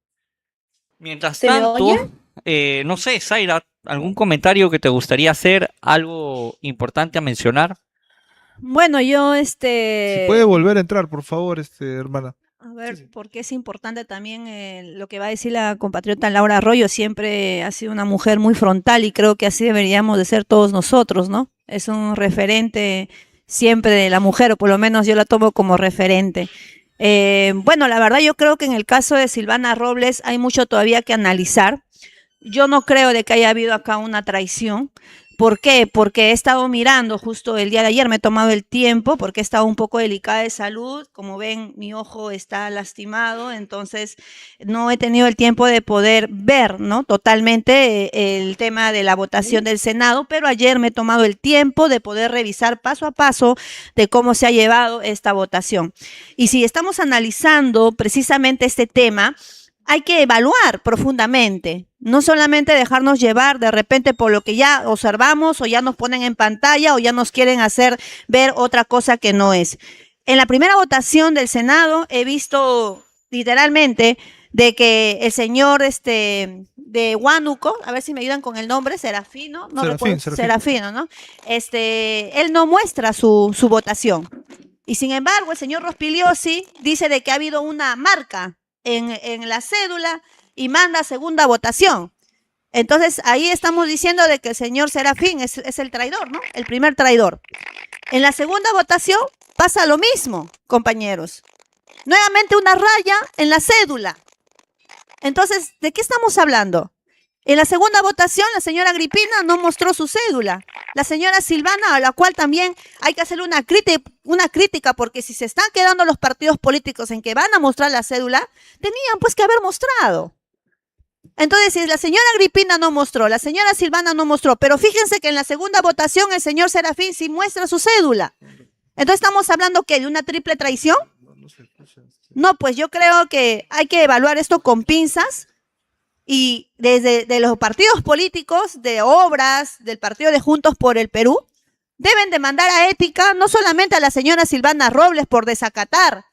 Mientras ¿Se me tanto, oye? no sé, Zaira, ¿algún comentario que te gustaría hacer? ¿Algo importante a mencionar? Bueno, yo Si puede volver a entrar, por favor, hermana. a ver, porque es importante también lo que va a decir la compatriota Laura Arroyo. Siempre ha sido una mujer muy frontal y creo que así deberíamos de ser todos nosotros, ¿no? Es un referente siempre de la mujer, o por lo menos yo la tomo como referente. Bueno, la verdad yo creo que en el caso de Silvana Robles hay mucho todavía que analizar. Yo no creo de que haya habido acá una traición. ¿Por qué? Porque he estado mirando justo el día de ayer, me he tomado el tiempo porque he estado un poco delicada de salud. Como ven, mi ojo está lastimado, entonces no he tenido el tiempo de poder ver, ¿no? Totalmente el tema de la votación del Senado, pero ayer me he tomado el tiempo de poder revisar paso a paso de cómo se ha llevado esta votación. Y si estamos analizando precisamente este tema, hay que evaluar profundamente, no solamente dejarnos llevar de repente por lo que ya observamos o ya nos ponen en pantalla o ya nos quieren hacer ver otra cosa que no es. En la primera votación del Senado he visto literalmente de que el señor de Huánuco, a ver si me ayudan con el nombre, Serafino, no recuerdo, Serafino, ¿no? Él no muestra su votación. Y sin embargo, el señor Rospigliosi dice de que ha habido una marca en la cédula y manda segunda votación. Entonces ahí estamos diciendo de que el señor Serafín es el traidor, ¿no? El primer traidor. En la segunda votación pasa lo mismo, compañeros. Nuevamente una raya en la cédula. Entonces, ¿de qué estamos hablando? En la segunda votación, la señora Agripina no mostró su cédula. La señora Silvana, a la cual también hay que hacerle una crítica, porque si se están quedando los partidos políticos en que van a mostrar la cédula, tenían pues que haber mostrado. Entonces, si la señora Agripina no mostró, la señora Silvana no mostró, pero fíjense que en la segunda votación el señor Serafín sí muestra su cédula. Entonces, ¿estamos hablando qué? ¿De una triple traición? No, pues yo creo que hay que evaluar esto con pinzas. Y desde los partidos políticos, de obras, del partido de Juntos por el Perú, deben de mandar a ética no solamente a la señora Silvana Robles por desacatar,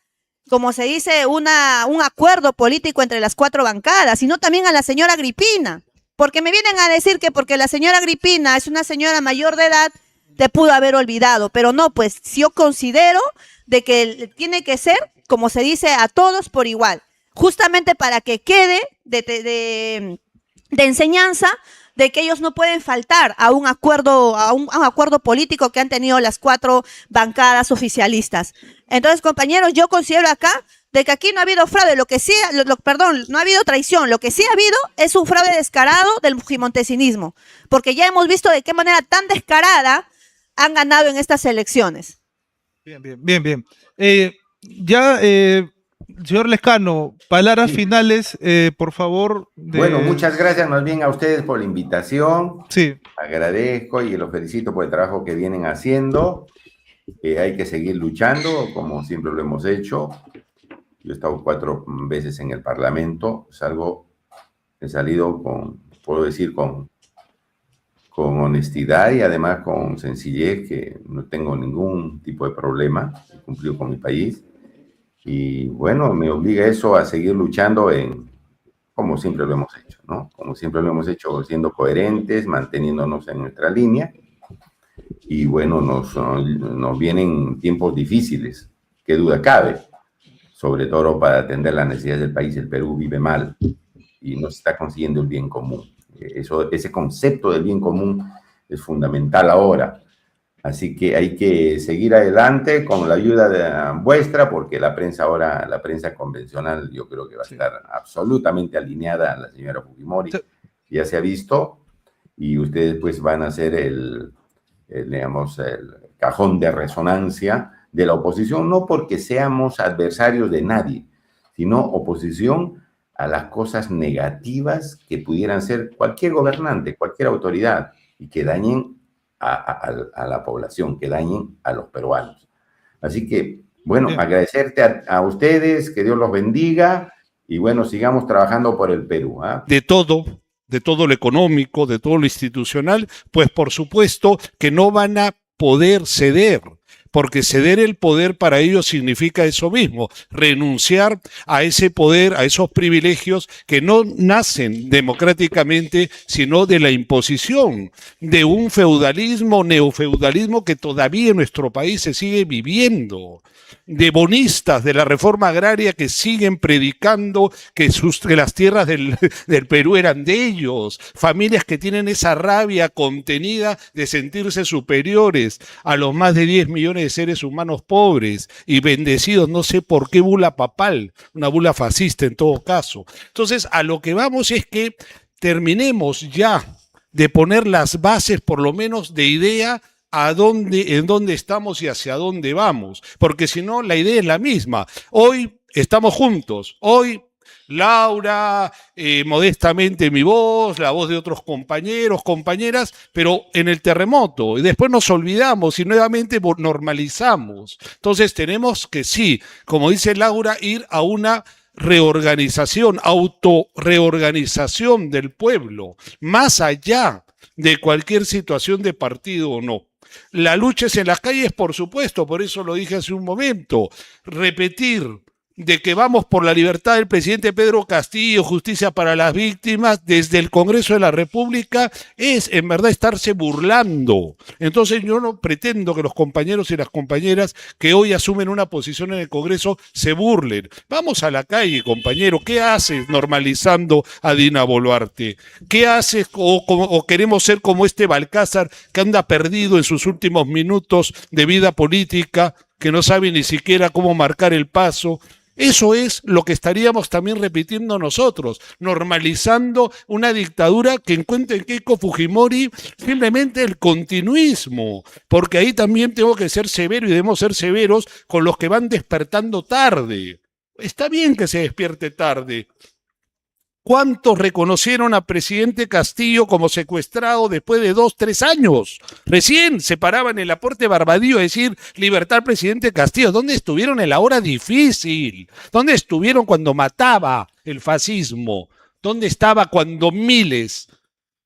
como se dice, un acuerdo político entre las 4 bancadas, sino también a la señora Agripina, porque me vienen a decir que porque la señora Agripina es una señora mayor de edad, te pudo haber olvidado, pero no, pues yo considero de que tiene que ser, como se dice, a todos por igual. Justamente para que quede de enseñanza de que ellos no pueden faltar a un acuerdo político que han tenido las 4 bancadas oficialistas. Entonces, compañeros, yo considero acá de que aquí no ha habido fraude, no ha habido traición, lo que sí ha habido es un fraude descarado del fujimontesinismo, porque ya hemos visto de qué manera tan descarada han ganado en estas elecciones. Bien. Señor Lescano, palabras Sí. finales, por favor. Bueno, muchas gracias más bien a ustedes por la invitación. Sí. Agradezco y los felicito por el trabajo que vienen haciendo. Hay que seguir luchando, como siempre lo hemos hecho. Yo he estado 4 veces en el Parlamento, he salido puedo decir, con honestidad y además con sencillez, que no tengo ningún tipo de problema, he cumplido con mi país. Y bueno, me obliga eso a seguir luchando como siempre lo hemos hecho, ¿no? Como siempre lo hemos hecho, siendo coherentes, manteniéndonos en nuestra línea. Y bueno, nos vienen tiempos difíciles, qué duda cabe, sobre todo para atender las necesidades del país. El Perú vive mal y no se está consiguiendo el bien común. Ese concepto del bien común es fundamental ahora. Así que hay que seguir adelante con la ayuda vuestra, porque la prensa convencional, yo creo que va a estar absolutamente alineada a la señora Fujimori. Ya se ha visto, y ustedes pues van a ser digamos, el cajón de resonancia de la oposición, no porque seamos adversarios de nadie, sino oposición a las cosas negativas que pudieran ser cualquier gobernante, cualquier autoridad, y que dañen a la población, que dañen a los peruanos. Así que, bueno, Bien. agradecerte a ustedes, que Dios los bendiga, y bueno, sigamos trabajando por el Perú. De todo lo económico, de todo lo institucional, pues por supuesto que no van a poder ceder, porque ceder el poder para ellos significa eso mismo, renunciar a ese poder, a esos privilegios que no nacen democráticamente, sino de la imposición de un feudalismo, neofeudalismo que todavía en nuestro país se sigue viviendo, de bonistas de la reforma agraria que siguen predicando que las tierras del Perú eran de ellos, familias que tienen esa rabia contenida de sentirse superiores a los más de 10 millones de seres humanos pobres y bendecidos, no sé por qué bula papal, una bula fascista en todo caso. Entonces, a lo que vamos es que terminemos ya de poner las bases, por lo menos de idea, en dónde estamos y hacia dónde vamos, porque si no, la idea es la misma. Hoy estamos juntos, hoy Laura, modestamente mi voz, la voz de otros compañeros, compañeras, pero en el terremoto, y después nos olvidamos y nuevamente normalizamos. Entonces tenemos que, sí, como dice Laura, ir a una reorganización, autorreorganización del pueblo, más allá de cualquier situación de partido o no. La lucha es en las calles, por supuesto, por eso lo dije hace un momento. Repetir de que vamos por la libertad del presidente Pedro Castillo, justicia para las víctimas, desde el Congreso de la República, es en verdad estarse burlando. Entonces yo no pretendo que los compañeros y las compañeras que hoy asumen una posición en el Congreso se burlen. Vamos a la calle, compañero. ¿Qué haces normalizando a Dina Boluarte? ¿Qué haces o queremos ser como este Balcázar que anda perdido en sus últimos minutos de vida política, que no sabe ni siquiera cómo marcar el paso? Eso es lo que estaríamos también repitiendo nosotros, normalizando una dictadura que encuentra en Keiko Fujimori simplemente el continuismo, porque ahí también tengo que ser severo y debemos ser severos con los que van despertando tarde. Está bien que se despierte tarde. ¿Cuántos reconocieron a presidente Castillo como secuestrado después de 2, 3 años? Recién se paraban en el aporte Barbadillo a decir libertad al presidente Castillo. ¿Dónde estuvieron en la hora difícil? ¿Dónde estuvieron cuando mataba el fascismo? ¿Dónde estaba cuando miles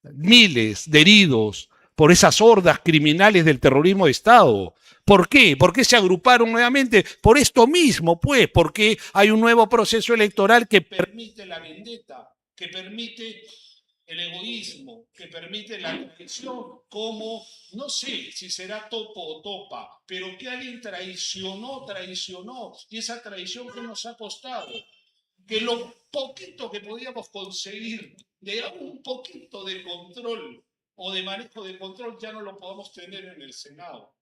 de heridos por esas hordas criminales del terrorismo de Estado? ¿Por qué? ¿Por qué se agruparon nuevamente? Por esto mismo, pues, porque hay un nuevo proceso electoral que permite la vendetta, que permite el egoísmo, que permite la traición, como, no sé si será topo o topa, pero que alguien traicionó, y esa traición que nos ha costado, que lo poquito que podíamos conseguir de un poquito de control o de manejo de control ya no lo podemos tener en el Senado.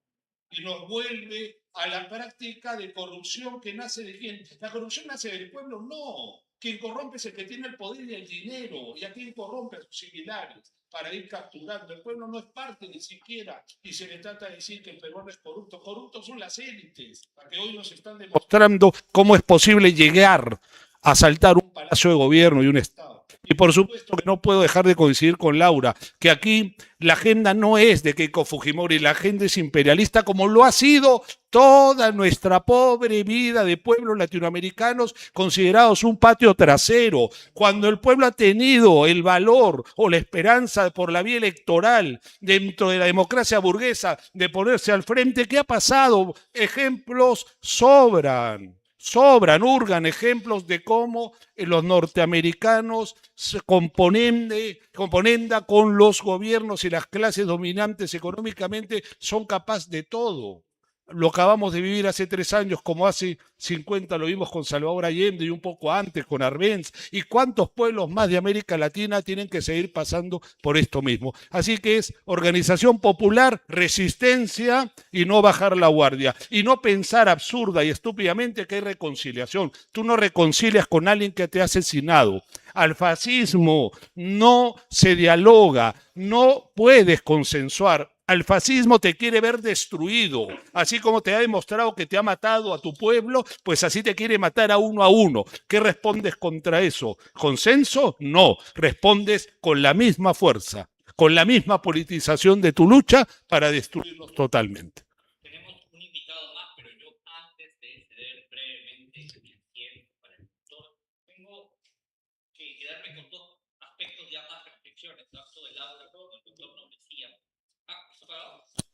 Y nos vuelve a la práctica de corrupción que nace de quién. ¿La corrupción nace del pueblo? No. Quien corrompe es el que tiene el poder y el dinero, y a quien corrompe a sus similares para ir capturando. El pueblo no es parte ni siquiera, y se le trata de decir que el peruano es corrupto. Corruptos son las élites, que hoy nos están demostrando cómo es posible llegar a asaltar un palacio de gobierno y un Estado. Y por supuesto que no puedo dejar de coincidir con Laura, que aquí la agenda no es de Keiko Fujimori, la agenda es imperialista como lo ha sido toda nuestra pobre vida de pueblos latinoamericanos considerados un patio trasero. Cuando el pueblo ha tenido el valor o la esperanza por la vía electoral dentro de la democracia burguesa de ponerse al frente, ¿qué ha pasado? Ejemplos sobran. Hurgan ejemplos de cómo los norteamericanos se componenda con los gobiernos y las clases dominantes económicamente son capaces de todo. Lo acabamos de vivir hace 3 años, como hace 50 lo vimos con Salvador Allende y un poco antes con Arbenz. ¿Y cuántos pueblos más de América Latina tienen que seguir pasando por esto mismo? Así que es organización popular, resistencia y no bajar la guardia. Y no pensar absurda y estúpidamente que hay reconciliación. Tú no reconcilias con alguien que te ha asesinado. Al fascismo no se dialoga, no puedes consensuar. Al fascismo te quiere ver destruido, así como te ha demostrado que te ha matado a tu pueblo, pues así te quiere matar a uno. ¿Qué respondes contra eso? ¿Consenso? No, respondes con la misma fuerza, con la misma politización de tu lucha para destruirlos totalmente. Tenemos un invitado más, pero yo antes de ceder brevemente mi tiempo para el doctor, tengo que quedarme con 2 aspectos ya más reflexiones, tanto de Laura como del doctor Noblecía.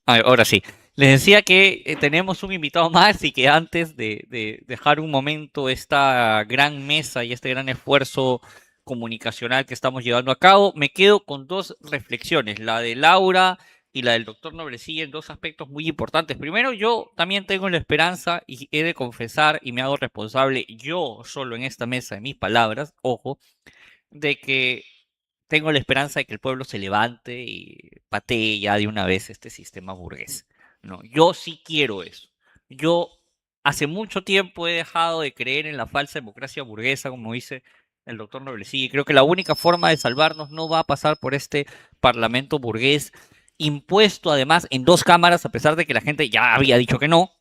Ahora sí, les decía que tenemos un invitado más y que antes de dejar un momento esta gran mesa y este gran esfuerzo comunicacional que estamos llevando a cabo, me quedo con 2 reflexiones, la de Laura y la del doctor Noblecilla, en 2 aspectos muy importantes. Primero, yo también tengo la esperanza y he de confesar y me hago responsable yo solo en esta mesa de mis palabras, ojo, de que tengo la esperanza de que el pueblo se levante y patee ya de una vez este sistema burgués. No, yo sí quiero eso. Yo hace mucho tiempo he dejado de creer en la falsa democracia burguesa, como dice el doctor Noblecilla, y creo que la única forma de salvarnos no va a pasar por este parlamento burgués impuesto además en 2 cámaras, a pesar de que la gente ya había dicho que no.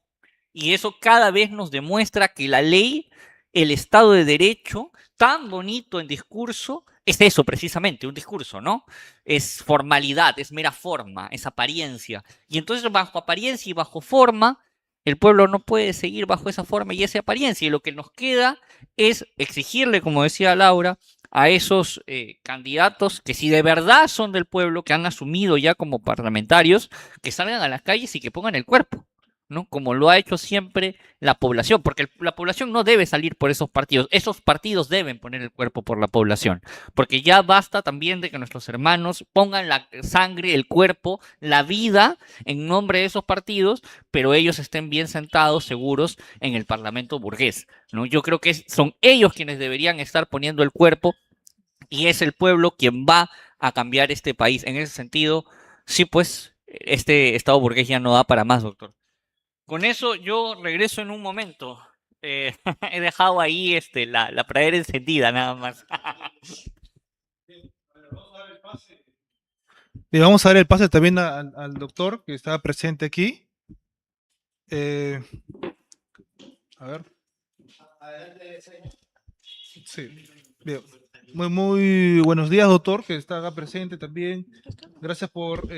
Y eso cada vez nos demuestra que la ley, el Estado de Derecho, tan bonito en discurso, es eso precisamente, un discurso, ¿no? Es formalidad, es mera forma, es apariencia. Y entonces bajo apariencia y bajo forma, el pueblo no puede seguir bajo esa forma y esa apariencia. Y lo que nos queda es exigirle, como decía Laura, a esos candidatos que si de verdad son del pueblo, que han asumido ya como parlamentarios, que salgan a las calles y que pongan el cuerpo, ¿no? Como lo ha hecho siempre la población, porque la población no debe salir por esos partidos deben poner el cuerpo por la población, porque ya basta también de que nuestros hermanos pongan la sangre, el cuerpo, la vida en nombre de esos partidos, pero ellos estén bien sentados, seguros en el parlamento burgués, ¿no? Yo creo que son ellos quienes deberían estar poniendo el cuerpo y es el pueblo quien va a cambiar este país. En ese sentido, sí, pues, este Estado burgués ya no da para más, doctor. Con eso yo regreso en un momento. He dejado ahí la pradera encendida nada más. Y vamos a dar el pase también al doctor que está presente aquí. A ver. Sí. Bien. Muy buenos días, doctor, que está acá presente también. Gracias por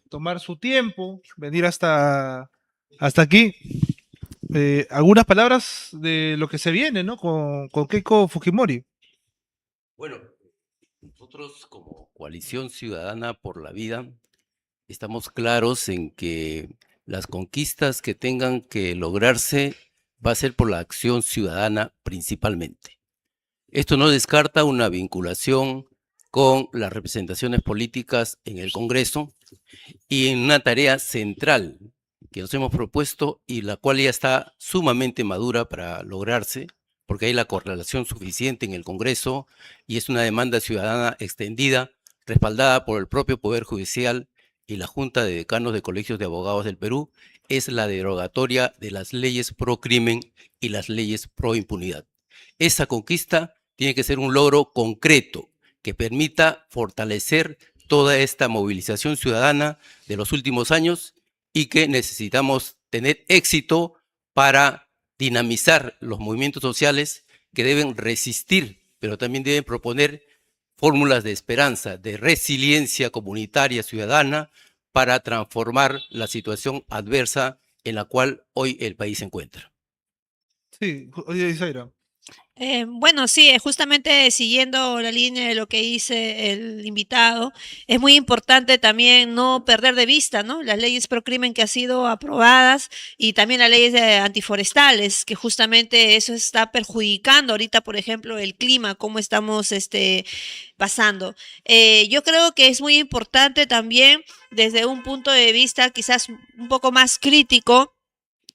tomar su tiempo, venir hasta aquí. Algunas palabras de lo que se viene, ¿no? Con Keiko Fujimori. Bueno, nosotros como Coalición Ciudadana por la Vida estamos claros en que las conquistas que tengan que lograrse va a ser por la acción ciudadana principalmente. Esto no descarta una vinculación con las representaciones políticas en el Congreso y en una tarea central que nos hemos propuesto y la cual ya está sumamente madura para lograrse, porque hay la correlación suficiente en el Congreso y es una demanda ciudadana extendida, respaldada por el propio Poder Judicial y la Junta de Decanos de Colegios de Abogados del Perú, es la derogatoria de las leyes pro crimen y las leyes pro impunidad. Esa conquista tiene que ser un logro concreto que permita fortalecer toda esta movilización ciudadana de los últimos años y que necesitamos tener éxito para dinamizar los movimientos sociales que deben resistir, pero también deben proponer fórmulas de esperanza, de resiliencia comunitaria ciudadana para transformar la situación adversa en la cual hoy el país se encuentra. Sí, oye, Isaira. Bueno, sí, justamente siguiendo la línea de lo que dice el invitado, es muy importante también no perder de vista, ¿no? Las leyes pro crimen que han sido aprobadas y también las leyes antiforestales, que justamente eso está perjudicando ahorita, por ejemplo, el clima, cómo estamos pasando. Yo creo que es muy importante también desde un punto de vista quizás un poco más crítico,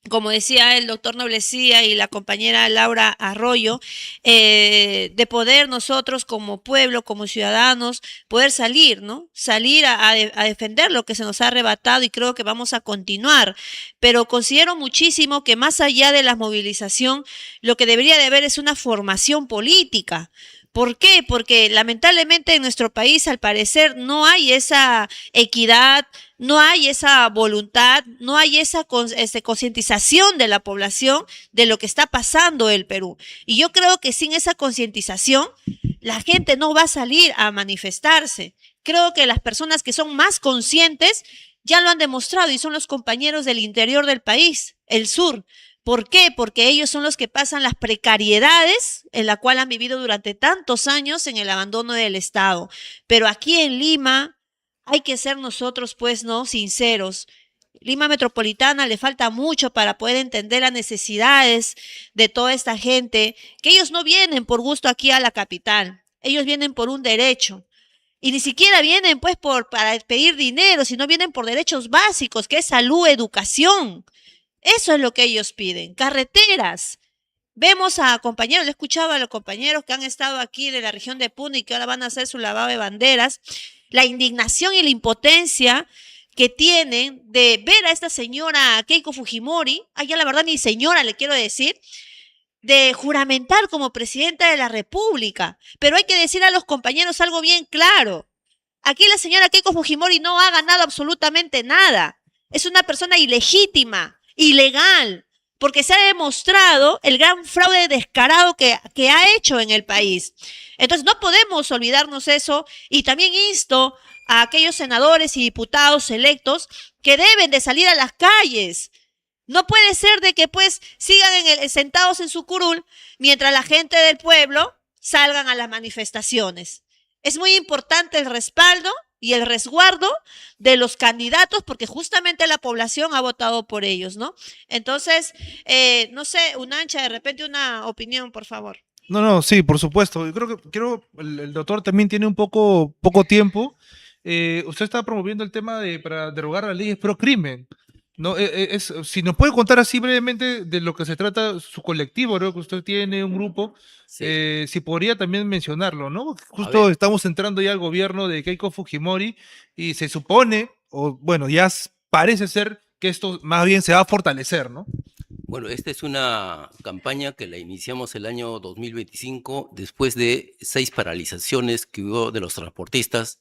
como decía el doctor Noblecía y la compañera Laura Arroyo, de poder nosotros como pueblo, como ciudadanos, poder salir, ¿no? Salir a defender lo que se nos ha arrebatado y creo que vamos a continuar. Pero considero muchísimo que más allá de la movilización, lo que debería de haber es una formación política. ¿Por qué? Porque lamentablemente en nuestro país, al parecer, no hay esa equidad, no hay esa voluntad, no hay esa concientización de la población de lo que está pasando en el Perú. Y yo creo que sin esa concientización, la gente no va a salir a manifestarse. Creo que las personas que son más conscientes ya lo han demostrado y son los compañeros del interior del país, el sur. ¿Por qué? Porque ellos son los que pasan las precariedades en la cual han vivido durante tantos años en el abandono del Estado. Pero aquí en Lima hay que ser nosotros, pues, ¿no?, sinceros. Lima Metropolitana le falta mucho para poder entender las necesidades de toda esta gente, que ellos no vienen por gusto aquí a la capital, ellos vienen por un derecho. Y ni siquiera vienen, pues, para pedir dinero, sino vienen por derechos básicos, que es salud, educación. Eso es lo que ellos piden, carreteras. Vemos a compañeros, le he escuchado a los compañeros que han estado aquí de la región de Puno y que ahora van a hacer su lavado de banderas, la indignación y la impotencia que tienen de ver a esta señora Keiko Fujimori, ya la verdad ni señora le quiero decir, de juramentar como presidenta de la República. Pero hay que decir a los compañeros algo bien claro. Aquí la señora Keiko Fujimori no ha ganado absolutamente nada. Es una persona ilegítima, ilegal, porque se ha demostrado el gran fraude descarado que ha hecho en el país. Entonces no podemos olvidarnos eso y también insto a aquellos senadores y diputados electos que deben de salir a las calles. No puede ser de que pues sigan sentados en su curul mientras la gente del pueblo salgan a las manifestaciones. Es muy importante el respaldo y el resguardo de los candidatos, porque justamente la población ha votado por ellos, ¿no? Entonces, no sé, Unancha, de repente una opinión, por favor. No, sí, por supuesto. Yo creo que el doctor también tiene un poco tiempo. Usted está promoviendo el tema para derogar las leyes pro crimen. No, si nos puede contar así brevemente de lo que se trata su colectivo, creo que usted tiene un grupo, sí. Si podría también mencionarlo, ¿no? Justo estamos entrando ya al gobierno de Keiko Fujimori y se supone, o bueno, ya parece ser que esto más bien se va a fortalecer, ¿no? Bueno, esta es una campaña que la iniciamos el año 2025 después de 6 paralizaciones que hubo de los transportistas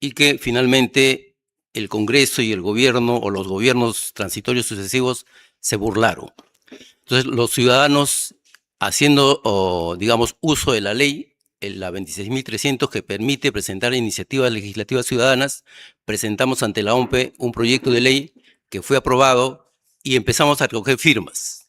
y que finalmente el Congreso y el gobierno o los gobiernos transitorios sucesivos se burlaron. Entonces los ciudadanos haciendo, digamos, uso de la ley, la 26.300 que permite presentar iniciativas legislativas ciudadanas, presentamos ante la OMPE un proyecto de ley que fue aprobado y empezamos a recoger firmas.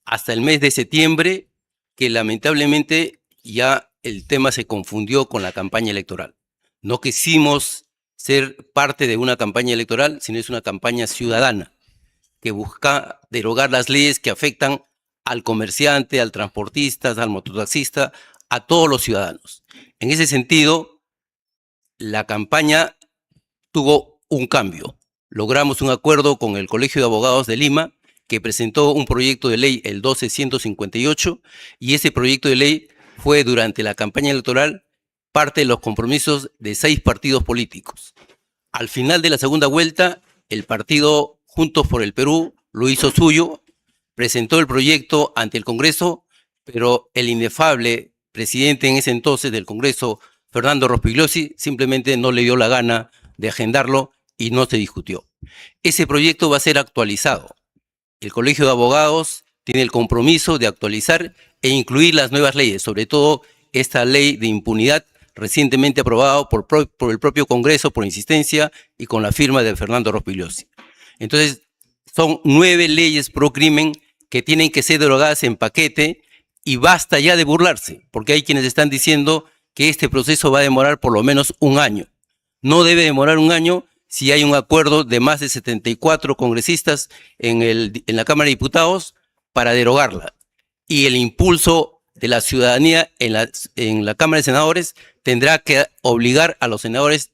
Hasta el mes de septiembre, que lamentablemente ya el tema se confundió con la campaña electoral. No quisimos ser parte de una campaña electoral, sino es una campaña ciudadana que busca derogar las leyes que afectan al comerciante, al transportista, al mototaxista, a todos los ciudadanos. En ese sentido, la campaña tuvo un cambio. Logramos un acuerdo con el Colegio de Abogados de Lima, que presentó un proyecto de ley, el 12158, y ese proyecto de ley fue durante la campaña electoral parte de los compromisos de 6 partidos políticos. Al final de la segunda vuelta, el partido Juntos por el Perú lo hizo suyo, presentó el proyecto ante el Congreso, pero el inefable presidente en ese entonces del Congreso, Fernando Rospigliosi, simplemente no le dio la gana de agendarlo y no se discutió. Ese proyecto va a ser actualizado. El Colegio de Abogados tiene el compromiso de actualizar e incluir las nuevas leyes, sobre todo esta ley de impunidad recientemente aprobada por el propio Congreso por insistencia y con la firma de Fernando Rospigliosi. Entonces, son 9 leyes pro crimen que tienen que ser derogadas en paquete y basta ya de burlarse, porque hay quienes están diciendo que este proceso va a demorar por lo menos un año. No debe demorar un año si hay un acuerdo de más de 74 congresistas en la Cámara de Diputados para derogarla. Y el impulso de la ciudadanía en la Cámara de Senadores tendrá que obligar a los senadores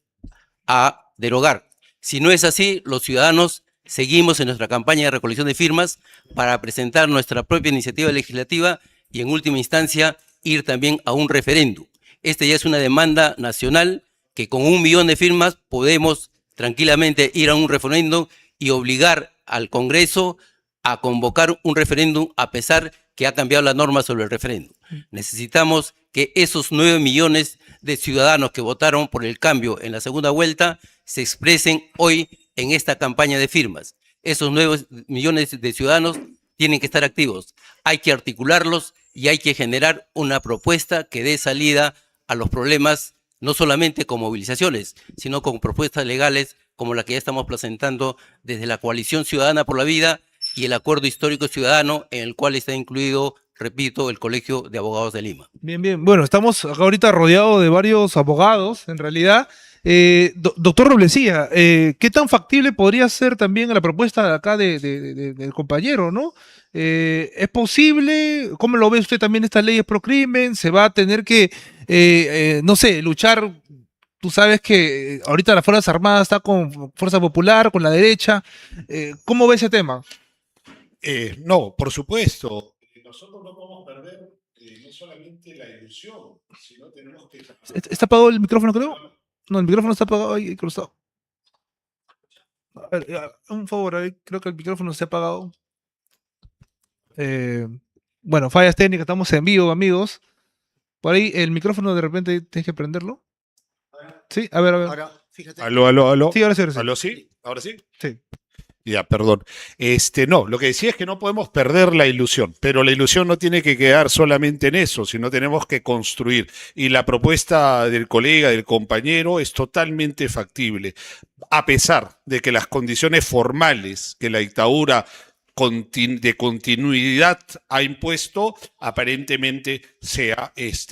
a derogar. Si no es así, los ciudadanos seguimos en nuestra campaña de recolección de firmas para presentar nuestra propia iniciativa legislativa y en última instancia ir también a un referéndum. Esta ya es una demanda nacional que con 1 millón de firmas podemos tranquilamente ir a un referéndum y obligar al Congreso a convocar un referéndum a pesar que ha cambiado la norma sobre el referéndum. Necesitamos que esos 9 millones de ciudadanos que votaron por el cambio en la segunda vuelta se expresen hoy en esta campaña de firmas. Esos 9 millones de ciudadanos tienen que estar activos. Hay que articularlos y hay que generar una propuesta que dé salida a los problemas, no solamente con movilizaciones, sino con propuestas legales como la que ya estamos presentando desde la Coalición Ciudadana por la Vida y el Acuerdo Histórico Ciudadano, en el cual está incluido, repito, el Colegio de Abogados de Lima. Bien, bien. Bueno, estamos acá ahorita rodeados de varios abogados, en realidad. Doctor Roblesía, ¿qué tan factible podría ser también la propuesta de acá del compañero, ¿no? ¿Es posible? ¿Cómo lo ve usted también estas leyes pro crimen? ¿Se va a tener que, no sé, luchar? Tú sabes que ahorita las Fuerzas Armadas están con Fuerza Popular, con la derecha. ¿Cómo ve ese tema? No, por supuesto. Nosotros no podemos perder no solamente la ilusión, sino tenemos que... ¿Está apagado el micrófono, creo? No, el micrófono está apagado ahí cruzado. A ver, un favor, ahí creo que el micrófono se ha apagado. Bueno, fallas técnicas, estamos en vivo, amigos. Por ahí el micrófono de repente tienes que prenderlo. Sí, a ver. Ahora, fíjate. Aló. Sí, ahora sí. ¿Aló sí? ¿Ahora sí? Sí. Ya, perdón. No, lo que decía es que no podemos perder la ilusión, pero la ilusión no tiene que quedar solamente en eso, sino tenemos que construir. Y la propuesta del colega, del compañero, es totalmente factible, a pesar de que las condiciones formales que la dictadura de continuidad ha impuesto, aparentemente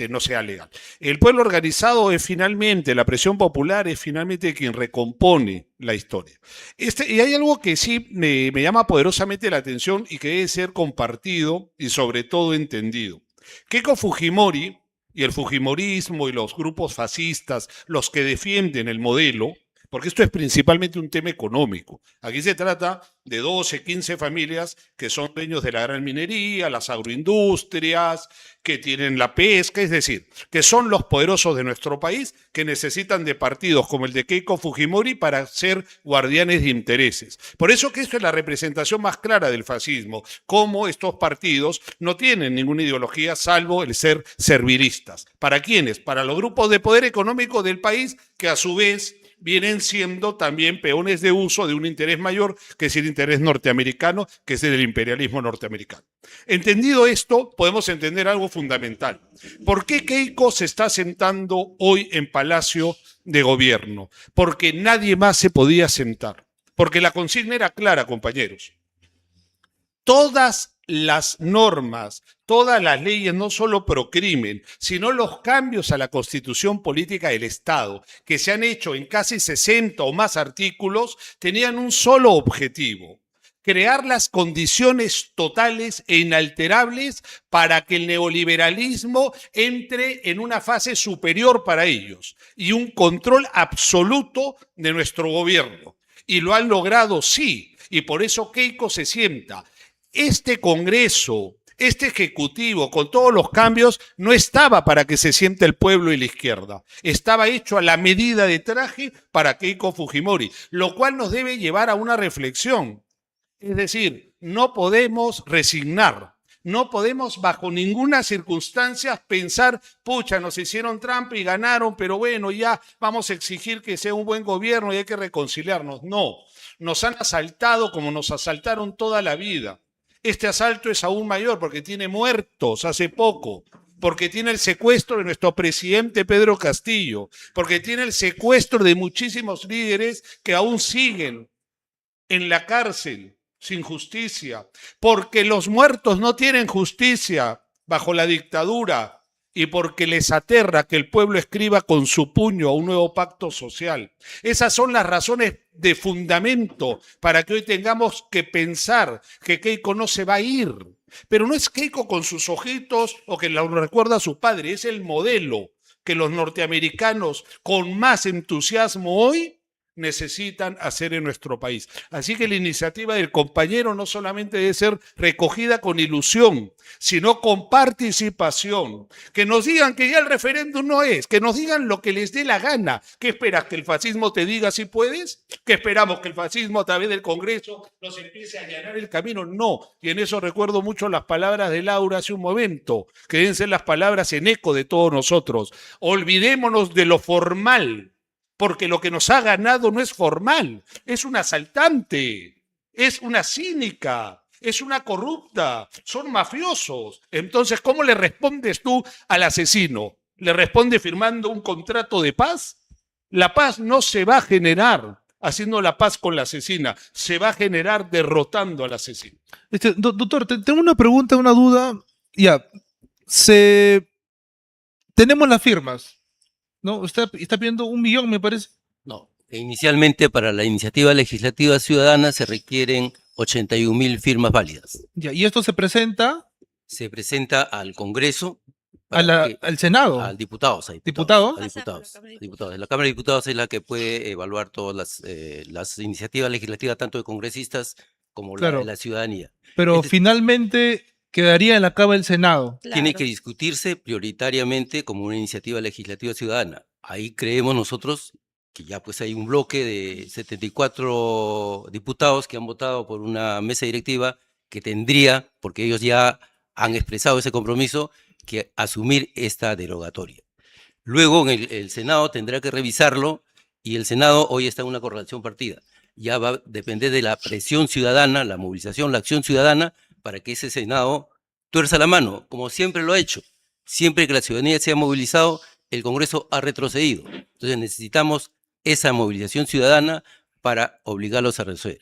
no sea legal. El pueblo organizado es finalmente, la presión popular es finalmente quien recompone la historia. Y hay algo que sí me llama poderosamente la atención y que debe ser compartido y sobre todo entendido. Keiko Fujimori y el fujimorismo y los grupos fascistas, los que defienden el modelo, porque esto es principalmente un tema económico. Aquí se trata de 12, 15 familias que son dueños de la gran minería, las agroindustrias, que tienen la pesca, es decir, que son los poderosos de nuestro país que necesitan de partidos como el de Keiko Fujimori para ser guardianes de intereses. Por eso que esto es la representación más clara del fascismo, cómo estos partidos no tienen ninguna ideología salvo el ser servilistas. ¿Para quiénes? Para los grupos de poder económico del país que a su vez vienen siendo también peones de uso de un interés mayor, que es el interés norteamericano, que es el del imperialismo norteamericano. Entendido esto, podemos entender algo fundamental. ¿Por qué Keiko se está sentando hoy en Palacio de Gobierno? Porque nadie más se podía sentar. Porque la consigna era clara, compañeros. Todas las normas, todas las leyes, no solo pro crimen, sino los cambios a la constitución política del Estado, que se han hecho en casi 60 o más artículos, tenían un solo objetivo: crear las condiciones totales e inalterables para que el neoliberalismo entre en una fase superior para ellos y un control absoluto de nuestro gobierno. Y lo han logrado, sí, y por eso Keiko se sienta. Este Congreso, este Ejecutivo, con todos los cambios, no estaba para que se siente el pueblo y la izquierda. Estaba hecho a la medida de traje para Keiko Fujimori, lo cual nos debe llevar a una reflexión. Es decir, no podemos resignar, No podemos bajo ninguna circunstancia pensar, pucha, nos hicieron trampa y ganaron, pero bueno, ya vamos a exigir que sea un buen gobierno y hay que reconciliarnos. No, nos han asaltado como nos asaltaron toda la vida. Este asalto es aún mayor porque tiene muertos hace poco, porque tiene el secuestro de nuestro presidente Pedro Castillo, porque tiene el secuestro de muchísimos líderes que aún siguen en la cárcel sin justicia, porque los muertos no tienen justicia bajo la dictadura y porque les aterra que el pueblo escriba con su puño un nuevo pacto social. Esas son las razones de fundamento para que hoy tengamos que pensar que Keiko no se va a ir. Pero no es Keiko con sus ojitos o que lo recuerda a su padre, es el modelo que los norteamericanos con más entusiasmo hoy necesitan hacer en nuestro país. Así que la iniciativa del compañero no solamente debe ser recogida con ilusión, sino con participación. Que nos digan que ya el referéndum no es, que nos digan lo que les dé la gana. ¿Qué esperas? ¿Que el fascismo te diga si puedes? ¿Qué esperamos? ¿Que el fascismo a través del Congreso nos empiece a allanar el camino? No. Y en eso recuerdo mucho las palabras de Laura hace un momento, que deben ser las palabras en eco de todos nosotros. Olvidémonos de lo formal, porque lo que nos ha ganado no es formal, es un asaltante, es una cínica, es una corrupta, son mafiosos. Entonces, ¿cómo le respondes tú al asesino? ¿Le responde firmando un contrato de paz? La paz no se va a generar haciendo la paz con la asesina, se va a generar derrotando al asesino. Doctor, tengo una pregunta, una duda. Ya, tenemos las firmas, ¿no? Está pidiendo 1 millón, me parece. No, inicialmente para la iniciativa legislativa ciudadana se requieren 81.000 firmas válidas. Ya, ¿y esto se presenta? Se presenta al Congreso. ¿Al Senado? Al diputados. ¿Diputado? A diputados. La Cámara de Diputados es la que puede evaluar todas las iniciativas legislativas, tanto de congresistas como Claro. la ciudadanía. Pero finalmente quedaría en la Cámara del Senado. Tiene que discutirse prioritariamente como una iniciativa legislativa ciudadana. Ahí creemos nosotros que ya pues hay un bloque de 74 diputados que han votado por una mesa directiva que tendría, porque ellos ya han expresado ese compromiso, que asumir esta derogatoria. Luego el Senado tendrá que revisarlo y el Senado hoy está en una correlación partida. Ya va a depender de la presión ciudadana, la movilización, la acción ciudadana, para que ese Senado tuerza la mano, como siempre lo ha hecho. Siempre que la ciudadanía se ha movilizado, el Congreso ha retrocedido. Entonces necesitamos esa movilización ciudadana para obligarlos a resolver.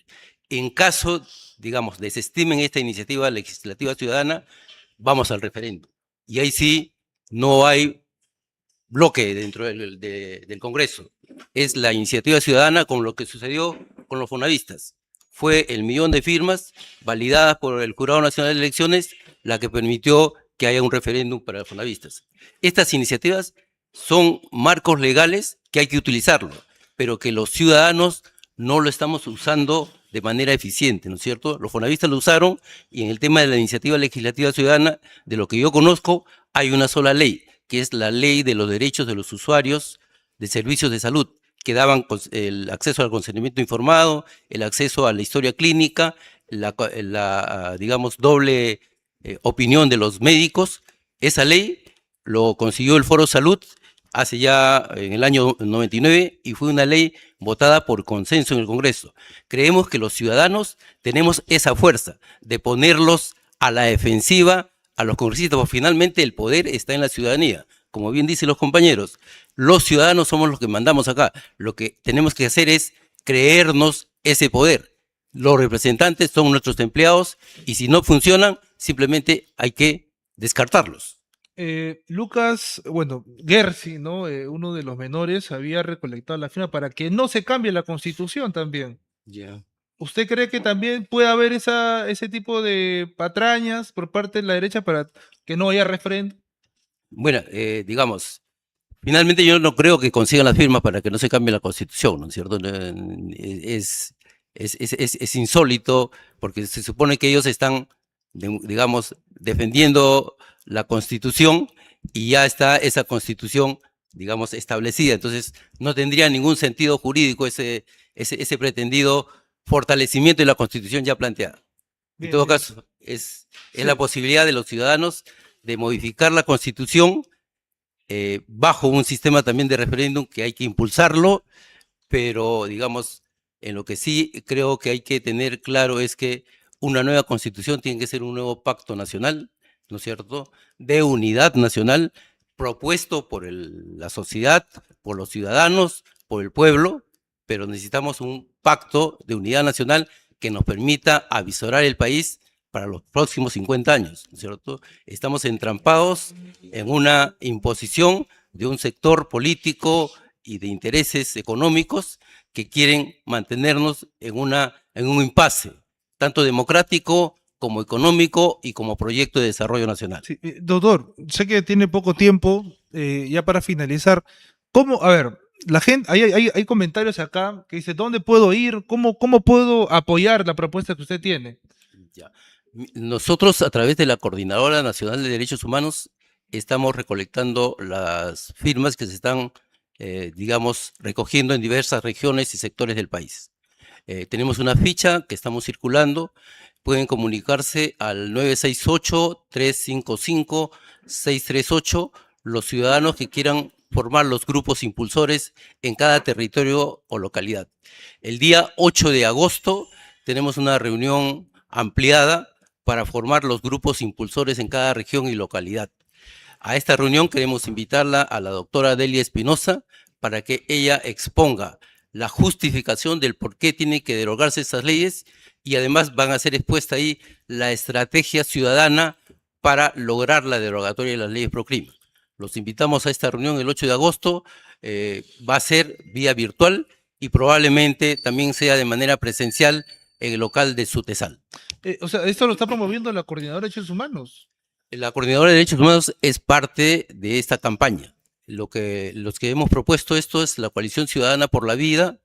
En caso, digamos, desestimen esta iniciativa legislativa ciudadana, vamos al referéndum. Y ahí sí no hay bloque dentro del Congreso. Es la iniciativa ciudadana con lo que sucedió con los fonavistas. Fue el 1 millón de firmas validadas por el Jurado Nacional de Elecciones la que permitió que haya un referéndum para los fonavistas. Estas iniciativas son marcos legales que hay que utilizarlo, pero que los ciudadanos no lo estamos usando de manera eficiente, ¿no es cierto? Los fonavistas lo usaron y en el tema de la iniciativa legislativa ciudadana, de lo que yo conozco, hay una sola ley, que es la ley de los derechos de los usuarios de servicios de salud, que daban el acceso al consentimiento informado, el acceso a la historia clínica, digamos, doble opinión de los médicos. Esa ley lo consiguió el Foro Salud hace ya en el año 99 y fue una ley votada por consenso en el Congreso. Creemos que los ciudadanos tenemos esa fuerza de ponerlos a la defensiva a los congresistas, porque finalmente el poder está en la ciudadanía. Como bien dicen los compañeros, los ciudadanos somos los que mandamos acá. Lo que tenemos que hacer es creernos ese poder. Los representantes son nuestros empleados y si no funcionan, simplemente hay que descartarlos. Lucas, bueno, Gersi, ¿no? Uno de los menores, había recolectado la firma para que no se cambie la Constitución también. Ya. ¿Usted cree que también puede haber ese tipo de patrañas por parte de la derecha para que no haya referéndum? Bueno, digamos, finalmente yo no creo que consigan las firmas para que no se cambie la Constitución, ¿no es cierto? Es insólito porque se supone que ellos están, digamos, defendiendo la Constitución y ya está esa Constitución, digamos, establecida. Entonces, no tendría ningún sentido jurídico ese pretendido fortalecimiento de la Constitución ya planteada. En todo caso, es la posibilidad de los ciudadanos de modificar la Constitución bajo un sistema también de referéndum que hay que impulsarlo, pero digamos, en lo que sí creo que hay que tener claro es que una nueva Constitución tiene que ser un nuevo pacto nacional, ¿no es cierto?, de unidad nacional, propuesto por la sociedad, por los ciudadanos, por el pueblo, pero necesitamos un pacto de unidad nacional que nos permita avisorar el país para los próximos 50 años, ¿no es cierto? Estamos entrampados en una imposición de un sector político y de intereses económicos que quieren mantenernos en un impasse, tanto democrático como económico y como proyecto de desarrollo nacional. Sí, doctor, sé que tiene poco tiempo, ya para finalizar, ¿cómo, a ver, la gente, hay comentarios acá que dice, ¿dónde puedo ir? ¿Cómo puedo apoyar la propuesta que usted tiene? Ya. Nosotros, a través de la Coordinadora Nacional de Derechos Humanos, estamos recolectando las firmas que se están, digamos, recogiendo en diversas regiones y sectores del país. Tenemos una ficha que estamos circulando. Pueden comunicarse al 968-355-638 los ciudadanos que quieran formar los grupos impulsores en cada territorio o localidad. El día 8 de agosto tenemos una reunión ampliada para formar los grupos impulsores en cada región y localidad. A esta reunión queremos invitarla a la doctora Delia Espinosa para que ella exponga la justificación del por qué tienen que derogarse esas leyes y además van a ser expuesta ahí la estrategia ciudadana para lograr la derogatoria de las leyes Proclima. Los invitamos a esta reunión el 8 de agosto, va a ser vía virtual y probablemente también sea de manera presencial en el local de Sutesal. O sea, esto lo está promoviendo la Coordinadora de Derechos Humanos. La Coordinadora de Derechos Humanos es parte de esta campaña. Los que hemos propuesto esto es la Coalición Ciudadana por la Vida,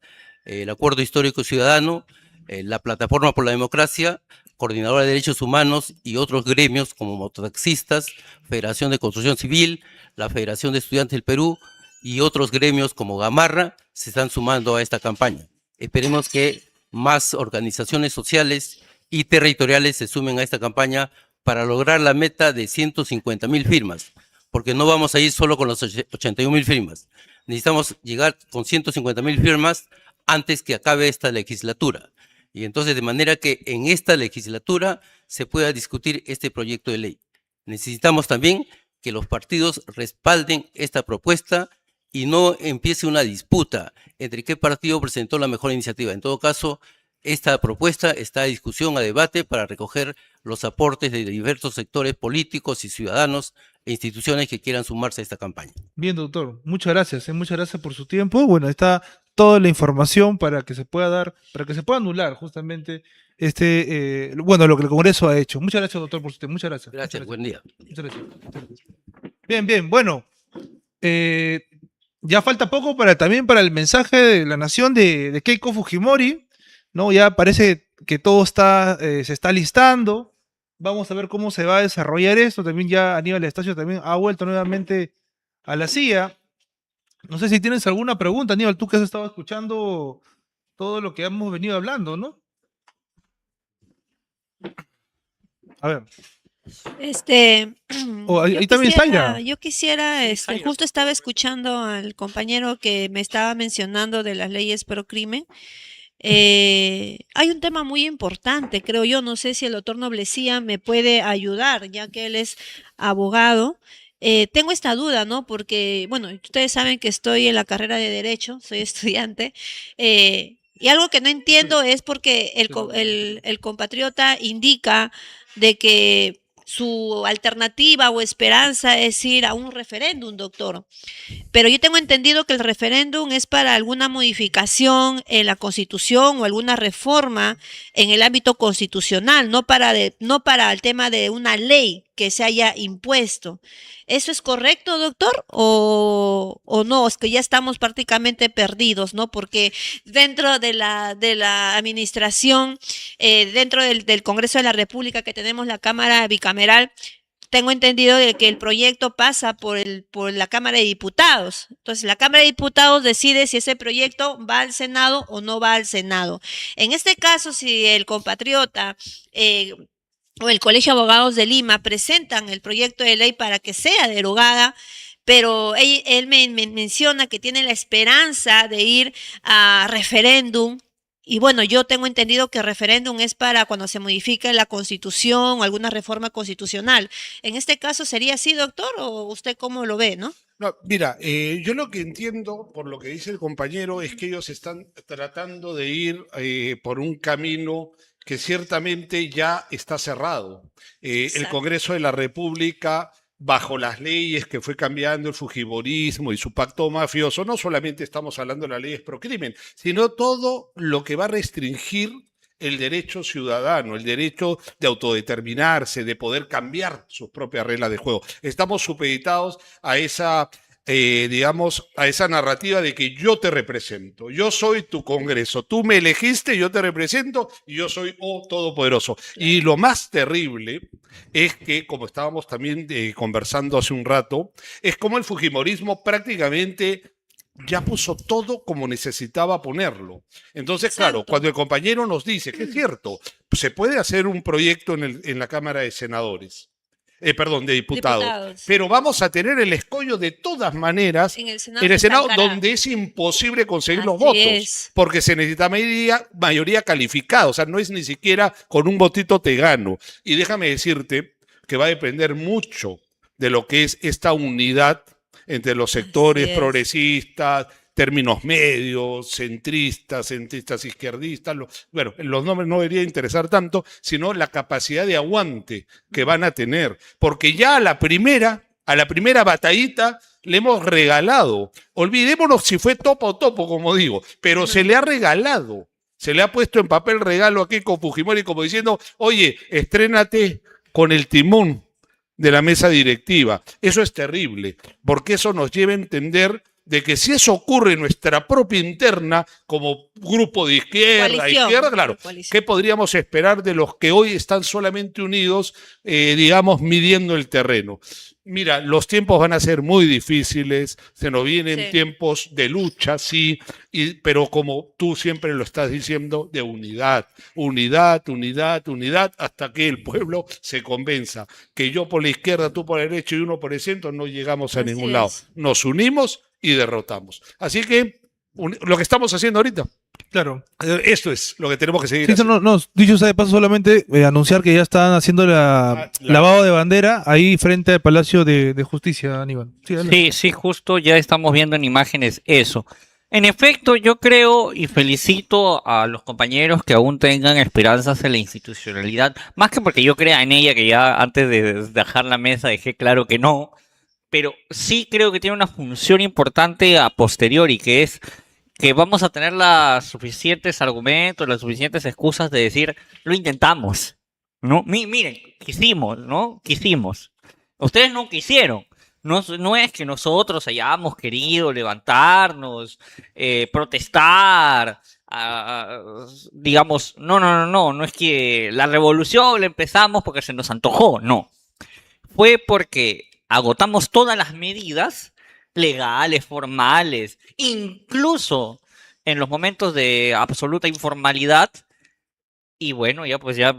el Acuerdo Histórico Ciudadano, la Plataforma por la Democracia, Coordinadora de Derechos Humanos y otros gremios como mototaxistas, Federación de Construcción Civil, la Federación de Estudiantes del Perú y otros gremios como Gamarra se están sumando a esta campaña. Esperemos que más organizaciones sociales y territoriales se sumen a esta campaña para lograr la meta de 150.000 firmas, porque no vamos a ir solo con las 81.000 firmas. Necesitamos llegar con 150.000 firmas antes que acabe esta legislatura. Y entonces, de manera que en esta legislatura se pueda discutir este proyecto de ley. Necesitamos también que los partidos respalden esta propuesta y no empiece una disputa entre qué partido presentó la mejor iniciativa. En todo caso, esta propuesta está a discusión, a debate, para recoger los aportes de diversos sectores políticos y ciudadanos e instituciones que quieran sumarse a esta campaña. Bien, doctor, muchas gracias por su tiempo. Bueno, está toda la información para que se pueda dar, para que se pueda anular justamente bueno, lo que el Congreso ha hecho. Muchas gracias, doctor, por su tiempo. Muchas gracias. Gracias, buen día. Muchas gracias. Bien, bueno. Ya falta poco también para el mensaje de la nación de Keiko Fujimori, ¿no? Ya parece que todo se está listando. Vamos a ver cómo se va a desarrollar esto. También ya Aníbal Estacio también ha vuelto nuevamente a la CIA. No sé si tienes alguna pregunta, Aníbal, tú que has estado escuchando todo lo que hemos venido hablando, ¿no? A ver. Ahí también Zaira. Yo quisiera, justo estaba escuchando al compañero que me estaba mencionando de las leyes pro crimen. Hay un tema muy importante, creo yo, no sé si el doctor Noblecía me puede ayudar, ya que él es abogado. Tengo esta duda, ¿no? Porque, bueno, ustedes saben que estoy en la carrera de Derecho, soy estudiante, y algo que no entiendo es porque el compatriota indica de que su alternativa o esperanza es ir a un referéndum, doctor. Pero yo tengo entendido que el referéndum es para alguna modificación en la Constitución o alguna reforma en el ámbito constitucional, no para el tema de una ley que se haya impuesto. ¿Eso es correcto, doctor? ¿O no? Es que ya estamos prácticamente perdidos, ¿no? Porque dentro de la administración, dentro del Congreso de la República, que tenemos la Cámara Bicameral, tengo entendido de que el proyecto pasa por la Cámara de Diputados. Entonces, la Cámara de Diputados decide si ese proyecto va al Senado o no va al Senado. En este caso, si el compatriota o el Colegio de Abogados de Lima presentan el proyecto de ley para que sea derogada, pero él me menciona que tiene la esperanza de ir a referéndum. Y bueno, yo tengo entendido que referéndum es para cuando se modifique la Constitución o alguna reforma constitucional. En este caso, ¿sería así, doctor? ¿O usted cómo lo ve, no? No, mira, yo lo que entiendo por lo que dice el compañero es que ellos están tratando de ir por un camino que ciertamente ya está cerrado. El Congreso de la República, bajo las leyes que fue cambiando el fujimorismo y su pacto mafioso, no solamente estamos hablando de las leyes pro crimen, sino todo lo que va a restringir el derecho ciudadano, el derecho de autodeterminarse, de poder cambiar sus propias reglas de juego. Estamos supeditados a esa, digamos, a esa narrativa de que yo te represento, yo soy tu Congreso, tú me elegiste, yo te represento y yo soy todopoderoso. Y lo más terrible es que, como estábamos también conversando hace un rato, es como el fujimorismo prácticamente ya puso todo como necesitaba ponerlo. Entonces, claro, cuando el compañero nos dice que es cierto, se puede hacer un proyecto en la Cámara de Senadores, perdón, de diputados, pero vamos a tener el escollo de todas maneras en el Senado donde es imposible conseguir los votos, porque se necesita mayoría calificada, o sea, no es ni siquiera con un votito te gano. Y déjame decirte que va a depender mucho de lo que es esta unidad entre los sectores progresistas, términos medios, centristas izquierdistas. Bueno, los nombres no debería interesar tanto, sino la capacidad de aguante que van a tener. Porque ya a la primera batallita le hemos regalado. Olvidémonos si fue topo o topo, como digo, pero se le ha regalado. Se le ha puesto en papel regalo aquí con Fujimori como diciendo, oye, estrénate con el timón de la mesa directiva. Eso es terrible, porque eso nos lleva a entender de que si eso ocurre en nuestra propia interna, como grupo de izquierda, claro, ¿qué podríamos esperar de los que hoy están solamente unidos, digamos, midiendo el terreno? Mira, los tiempos van a ser muy difíciles, se nos vienen tiempos de lucha, sí, pero como tú siempre lo estás diciendo, de unidad, hasta que el pueblo se convenza que yo por la izquierda, tú por la derecha y uno por el centro no llegamos a ningún lado. Nos unimos y derrotamos. Así que lo que estamos haciendo ahorita. Claro. Esto es lo que tenemos que seguir Sí, haciendo. dicho sea de paso, solamente anunciar que ya están haciendo lavado de bandera ahí frente al Palacio de Justicia, Aníbal. Sí, justo ya estamos viendo en imágenes eso. En efecto, yo creo y felicito a los compañeros que aún tengan esperanzas en la institucionalidad, más que porque yo crea en ella, que ya antes de dejar la mesa dejé claro que no, pero sí creo que tiene una función importante a posteriori, que es que vamos a tener los suficientes argumentos, las suficientes excusas de decir, lo intentamos, ¿no? Miren, quisimos, ¿no? Quisimos. Ustedes no quisieron. No es que nosotros hayamos querido levantarnos, protestar, digamos, no es que la revolución la empezamos porque se nos antojó, no. Fue porque agotamos todas las medidas legales, formales, incluso en los momentos de absoluta informalidad, y bueno, ya pues ya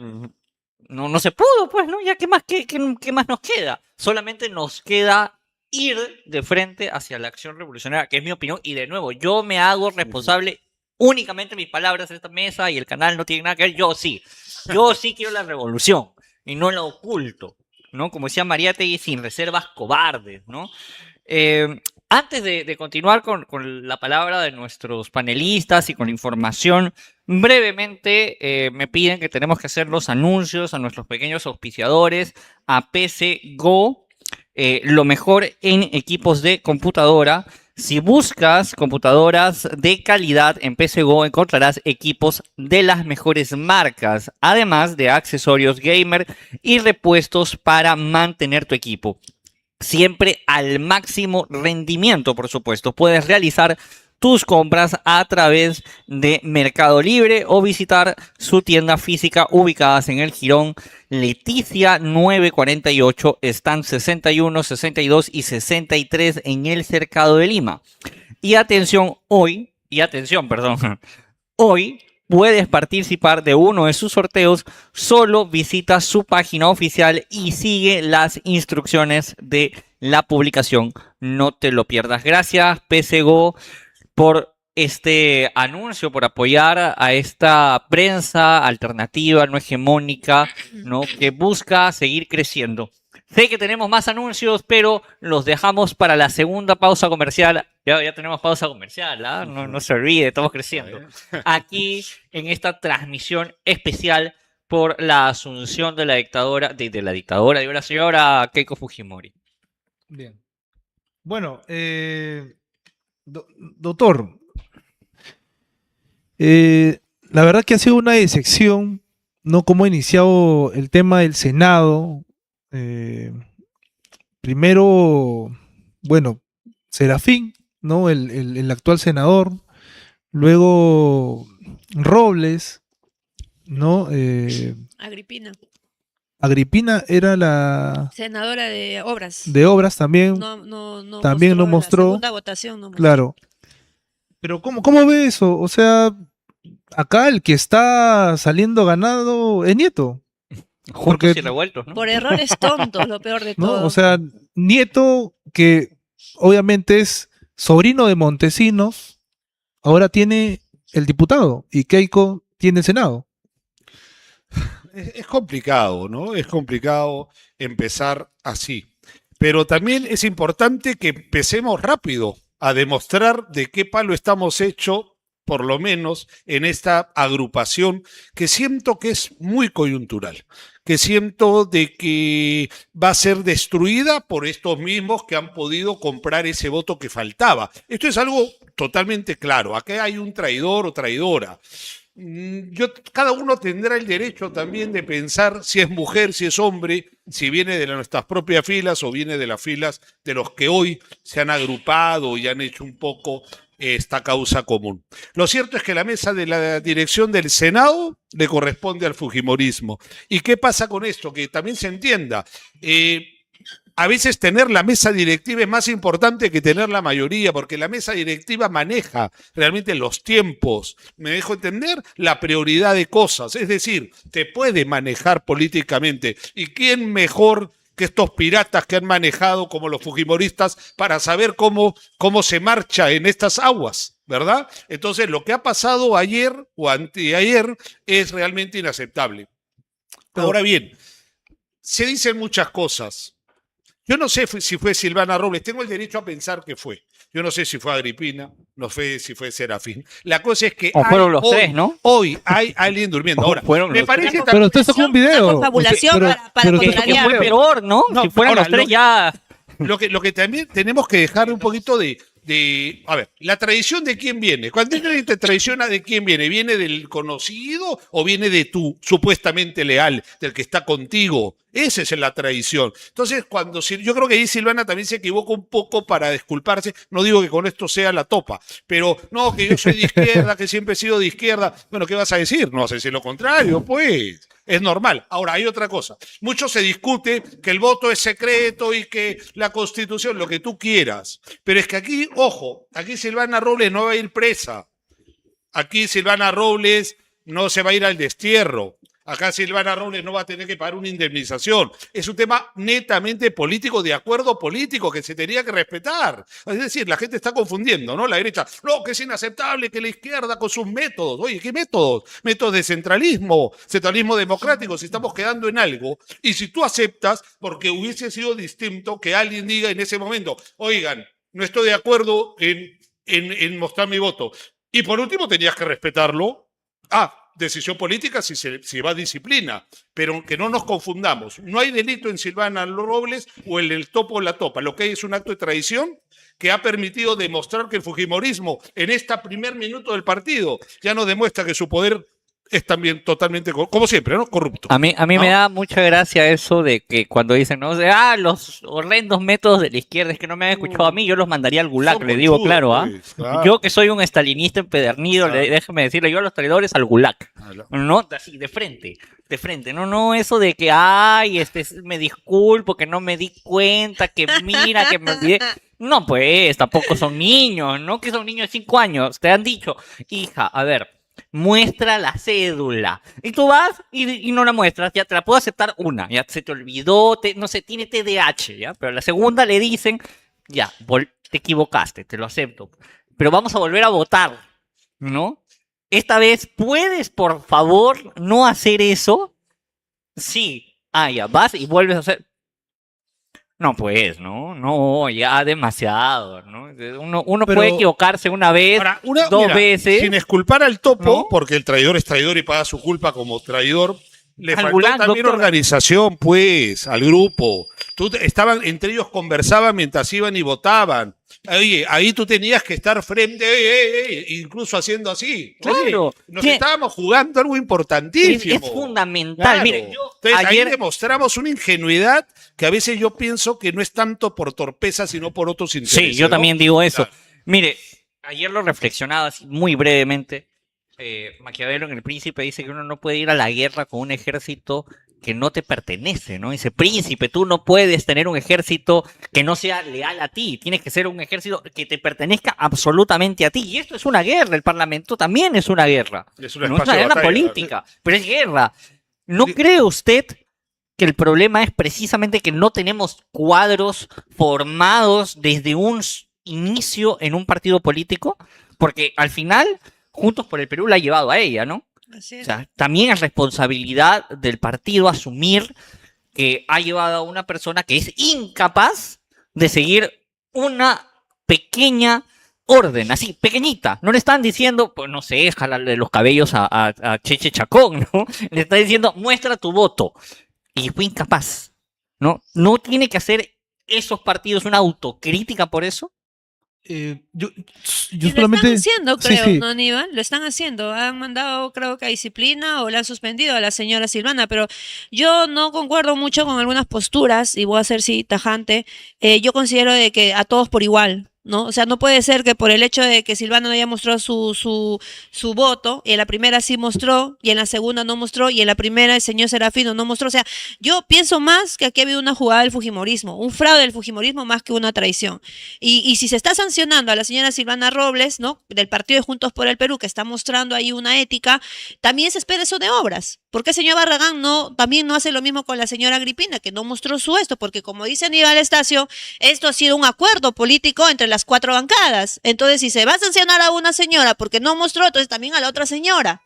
no se pudo, pues, ¿no? Ya qué más nos queda. Solamente nos queda ir de frente hacia la acción revolucionaria, que es mi opinión, y de nuevo, yo me hago responsable únicamente de mis palabras en esta mesa y el canal no tiene nada que ver, yo sí quiero la revolución y no la oculto, ¿no? Como decía Mariátegui, sin reservas cobardes, ¿no? Antes de continuar con la palabra de nuestros panelistas y con la información, brevemente me piden que tenemos que hacer los anuncios a nuestros pequeños auspiciadores, a PC Go, lo mejor en equipos de computadora. Si buscas computadoras de calidad en PC Go, encontrarás equipos de las mejores marcas, además de accesorios gamer y repuestos para mantener tu equipo. Siempre al máximo rendimiento, por supuesto. Puedes realizar tus compras a través de Mercado Libre o visitar su tienda física ubicadas en el Jirón Leticia 948, están 61, 62 y 63 en el Cercado de Lima. Hoy puedes participar de uno de sus sorteos, solo visita su página oficial y sigue las instrucciones de la publicación. No te lo pierdas. Gracias, PSGO, por este anuncio, por apoyar a esta prensa alternativa, no hegemónica, ¿no? Que busca seguir creciendo. Sé que tenemos más anuncios, pero los dejamos para la segunda pausa comercial. Ya tenemos pausa comercial, ¿ah? No se olvide, estamos creciendo. Aquí, en esta transmisión especial por la asunción de la dictadura, de la señora Keiko Fujimori. Bien. Bueno, doctor, la verdad que ha sido una decepción, ¿no? Cómo ha iniciado el tema del Senado. Primero, bueno, Serafín, ¿no? El actual senador. Luego Robles, ¿no? Agripina era la senadora de Obras. De Obras también. También no mostró. La segunda votación no mostró. Claro. Pero ¿cómo ve eso? O sea, acá el que está saliendo ganado es Nieto. Juntos y revueltos, ¿no? Por errores tontos, lo peor de todo. ¿No? O sea, Nieto, que obviamente es sobrino de Montesinos, ahora tiene el diputado y Keiko tiene el Senado. Es complicado, ¿no? Es complicado empezar así. Pero también es importante que empecemos rápido a demostrar de qué palo estamos hechos, por lo menos en esta agrupación, que siento que es muy coyuntural, que siento de que va a ser destruida por estos mismos que han podido comprar ese voto que faltaba. Esto es algo totalmente claro. Acá hay un traidor o traidora. Cada uno tendrá el derecho también de pensar si es mujer, si es hombre, si viene de nuestras propias filas o viene de las filas de los que hoy se han agrupado y han hecho un poco esta causa común. Lo cierto es que la mesa de la dirección del Senado le corresponde al fujimorismo. ¿Y qué pasa con esto? Que también se entienda. A veces tener la mesa directiva es más importante que tener la mayoría, porque la mesa directiva maneja realmente los tiempos, me dejo entender, la prioridad de cosas, es decir, te puede manejar políticamente. ¿Y quién mejor que estos piratas que han manejado como los fujimoristas para saber cómo se marcha en estas aguas, ¿verdad? Entonces, lo que ha pasado ayer o anteayer es realmente inaceptable. Ahora bien, se dicen muchas cosas. Yo no sé si fue Silvana Robles, tengo el derecho a pensar que fue. Yo no sé si fue Agripina, no sé si fue Serafín. La cosa es que fueron los tres, ¿no? Hoy hay alguien durmiendo. Ahora, me parece también... Pero usted sacó un video. Confabulación para contrariar. Fue peor, ¿no? Si fueran los tres ya... Lo que también tenemos que dejar un poquito de... A ver, la tradición de quién viene. Cuando alguien te traiciona, ¿de quién viene? ¿Viene del conocido o viene de tu supuestamente leal, del que está contigo? Esa es la traición. Entonces, yo creo que ahí Silvana también se equivoca un poco para disculparse. No digo que con esto sea la topa, pero no, que yo soy de izquierda, que siempre he sido de izquierda. Bueno, ¿qué vas a decir? No vas a decir lo contrario, pues. Es normal. Ahora, hay otra cosa. Mucho se discute que el voto es secreto y que la Constitución, lo que tú quieras. Pero es que aquí, ojo, aquí Silvana Robles no va a ir presa. Aquí Silvana Robles no se va a ir al destierro. Acá Silvana Robles no va a tener que pagar una indemnización. Es un tema netamente político, de acuerdo político, que se tenía que respetar. Es decir, la gente está confundiendo, ¿no? La derecha, no, que es inaceptable que la izquierda con sus métodos. Oye, ¿qué métodos? Métodos de centralismo democrático, si estamos quedando en algo. Y si tú aceptas, porque hubiese sido distinto que alguien diga en ese momento, oigan, no estoy de acuerdo en mostrar mi voto. Y por último, tenías que respetarlo. Decisión política si va a disciplina, pero que no nos confundamos. No hay delito en Silvana Robles o en el topo o la topa. Lo que hay es un acto de traición que ha permitido demostrar que el fujimorismo en este primer minuto del partido ya nos demuestra que su poder es también totalmente, como siempre, ¿no? Corrupto. A mí ¿no? Me da mucha gracia eso de que cuando dicen, ¿no? Los horrendos métodos de la izquierda, es que no me han escuchado a mí, yo los mandaría al gulag, le digo claro, pues, claro. Yo que soy un estalinista empedernido, déjeme decirle, yo a los traidores al gulag. No, así, de frente. No, eso de que, me disculpo, que no me di cuenta, que mira, que me olvidé. No, pues, tampoco son niños, ¿no? Que son niños de 5 años. Te han dicho, hija, a ver, muestra la cédula. Y tú vas y no la muestras, ya te la puedo aceptar una, ya se te olvidó, no sé, tiene TDAH, ¿ya? Pero la segunda le dicen, ya, te equivocaste, te lo acepto, pero vamos a volver a votar, ¿no? Esta vez, ¿puedes, por favor, no hacer eso? Sí. Ah, ya, vas y vuelves a hacer... No, pues, no, ya demasiado, ¿no? Uno puede equivocarse una vez, dos veces. Sin esculpar al topo, ¿no? porque el traidor es traidor y paga su culpa como traidor, le faltó Gulán, también doctor. organización, pues, al grupo. Entre ellos conversaban mientras iban y votaban. Oye, ahí tú tenías que estar frente, incluso haciendo así. Claro. Oye, nos estábamos jugando algo importantísimo. Es fundamental. Claro. Mire, Entonces, ahí demostramos una ingenuidad que a veces yo pienso que no es tanto por torpeza, sino por otros intereses. Sí, yo ¿no? también digo eso. Claro. Mire, ayer lo reflexionaba así muy brevemente. Maquiavelo en El Príncipe dice que uno no puede ir a la guerra con un ejército que no te pertenece, ¿no? Dice, príncipe, tú no puedes tener un ejército que no sea leal a ti, tienes que ser un ejército que te pertenezca absolutamente a ti. Y esto es una guerra, el Parlamento también es una guerra. Es No es una guerra política, pero es guerra. ¿No cree usted que el problema es precisamente que no tenemos cuadros formados desde un inicio en un partido político? Porque al final, Juntos por el Perú la ha llevado a ella, ¿no? Así es. O sea, también es responsabilidad del partido asumir que ha llevado a una persona que es incapaz de seguir una pequeña orden, así, pequeñita. No le están diciendo, pues no sé, jalarle los cabellos a Cheche Chacón, ¿no? Le está diciendo, muestra tu voto. Y fue incapaz, ¿no? ¿No tiene que hacer esos partidos una autocrítica por eso? Yo Y solamente... lo están haciendo, Sí, creo, sí. ¿no, Aníbal? Lo están haciendo. Han mandado, creo que a disciplina o la han suspendido a la señora Silvana, pero yo no concuerdo mucho con algunas posturas y voy a ser, sí, tajante. Yo considero de que a todos por igual, ¿no? O sea, no puede ser que por el hecho de que Silvana no haya mostrado su voto, y en la primera sí mostró, y en la segunda no mostró, y en la primera el señor Serafino no mostró. O sea, yo pienso más que aquí ha habido una jugada del fujimorismo, un fraude del fujimorismo más que una traición. Y si se está sancionando a la señora Silvana Robles, ¿no? Del partido de Juntos por el Perú, que está mostrando ahí una ética, también se espera eso de obras. ¿Por qué el señor Barragán también no hace lo mismo con la señora Agripina, que no mostró su esto? Porque como dice Aníbal Estacio, esto ha sido un acuerdo político entre las 4 bancadas. Entonces, si se va a sancionar a una señora porque no mostró, entonces también a la otra señora.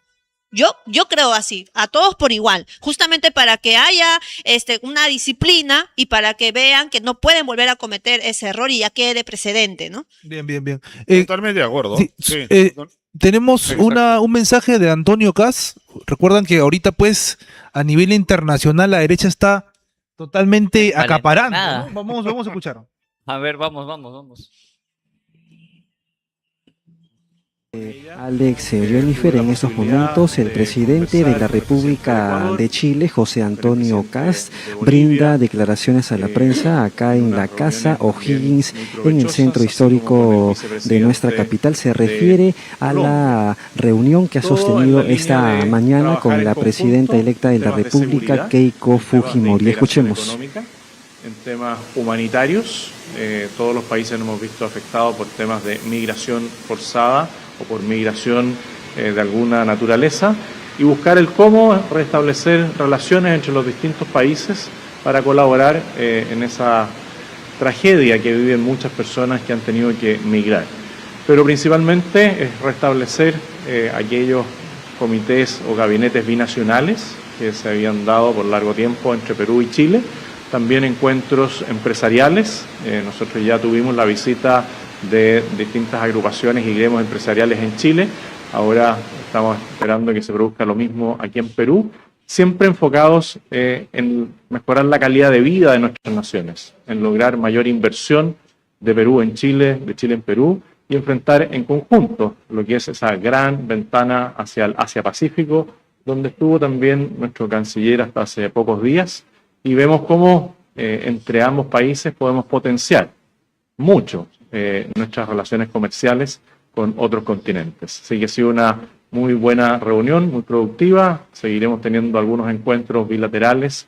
Yo creo así, a todos por igual, justamente para que haya una disciplina y para que vean que no pueden volver a cometer ese error y ya quede precedente, ¿no? Bien, bien, bien. Totalmente de acuerdo. Sí, Sí. tenemos un mensaje de Antonio Kass. Recuerdan que ahorita, pues, a nivel internacional, la derecha está totalmente acaparando, ¿no? Vamos a escuchar. A ver, vamos. Alex, Jennifer, en estos momentos el presidente de la República de Chile, José Antonio Kast, brinda declaraciones a la prensa acá en la Casa O'Higgins, en el centro histórico de nuestra capital. Se refiere a la reunión que ha sostenido esta mañana con la presidenta electa de la República, Keiko Fujimori. Escuchemos. En temas humanitarios, todos los países nos hemos visto afectados por temas de migración forzada o por migración de alguna naturaleza, y buscar el cómo restablecer relaciones entre los distintos países para colaborar en esa tragedia que viven muchas personas que han tenido que migrar. Pero principalmente es restablecer aquellos comités o gabinetes binacionales que se habían dado por largo tiempo entre Perú y Chile. También encuentros empresariales. Nosotros ya tuvimos la visita de distintas agrupaciones y gremios empresariales en Chile. Ahora estamos esperando que se produzca lo mismo aquí en Perú, siempre enfocados en mejorar la calidad de vida de nuestras naciones, en lograr mayor inversión de Perú en Chile, de Chile en Perú, y enfrentar en conjunto lo que es esa gran ventana hacia el Asia-Pacífico, donde estuvo también nuestro canciller hasta hace pocos días, y vemos cómo entre ambos países podemos potenciar mucho nuestras relaciones comerciales con otros continentes. Así que ha sido una muy buena reunión, muy productiva. Seguiremos teniendo algunos encuentros bilaterales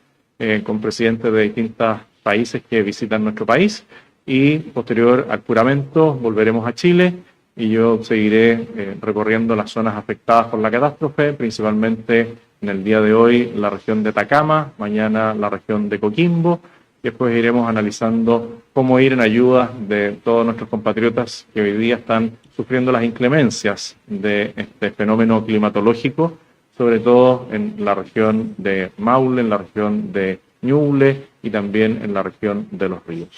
con presidentes de distintos países que visitan nuestro país, y posterior al juramento volveremos a Chile y yo seguiré recorriendo las zonas afectadas por la catástrofe, principalmente en el día de hoy la región de Atacama, mañana la región de Coquimbo, y después iremos analizando cómo ir en ayuda de todos nuestros compatriotas que hoy día están sufriendo las inclemencias de este fenómeno climatológico, sobre todo en la región de Maule, en la región de Ñuble y también en la región de Los Ríos.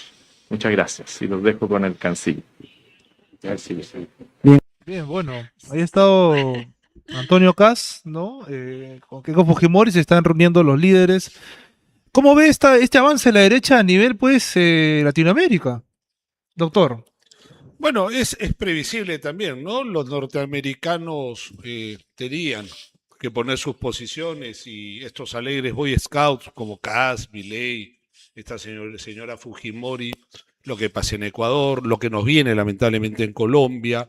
Muchas gracias y los dejo con el canciller. Bien, bueno, ahí ha estado Antonio Kast, ¿no? Con Keiko Fujimori se están reuniendo los líderes. ¿Cómo ve este avance de la derecha a nivel, pues, Latinoamérica, doctor? Bueno, es previsible también, ¿no? Los norteamericanos tenían que poner sus posiciones y estos alegres Boy Scouts como Kast, Milei, esta señora Fujimori, lo que pasa en Ecuador, lo que nos viene lamentablemente en Colombia,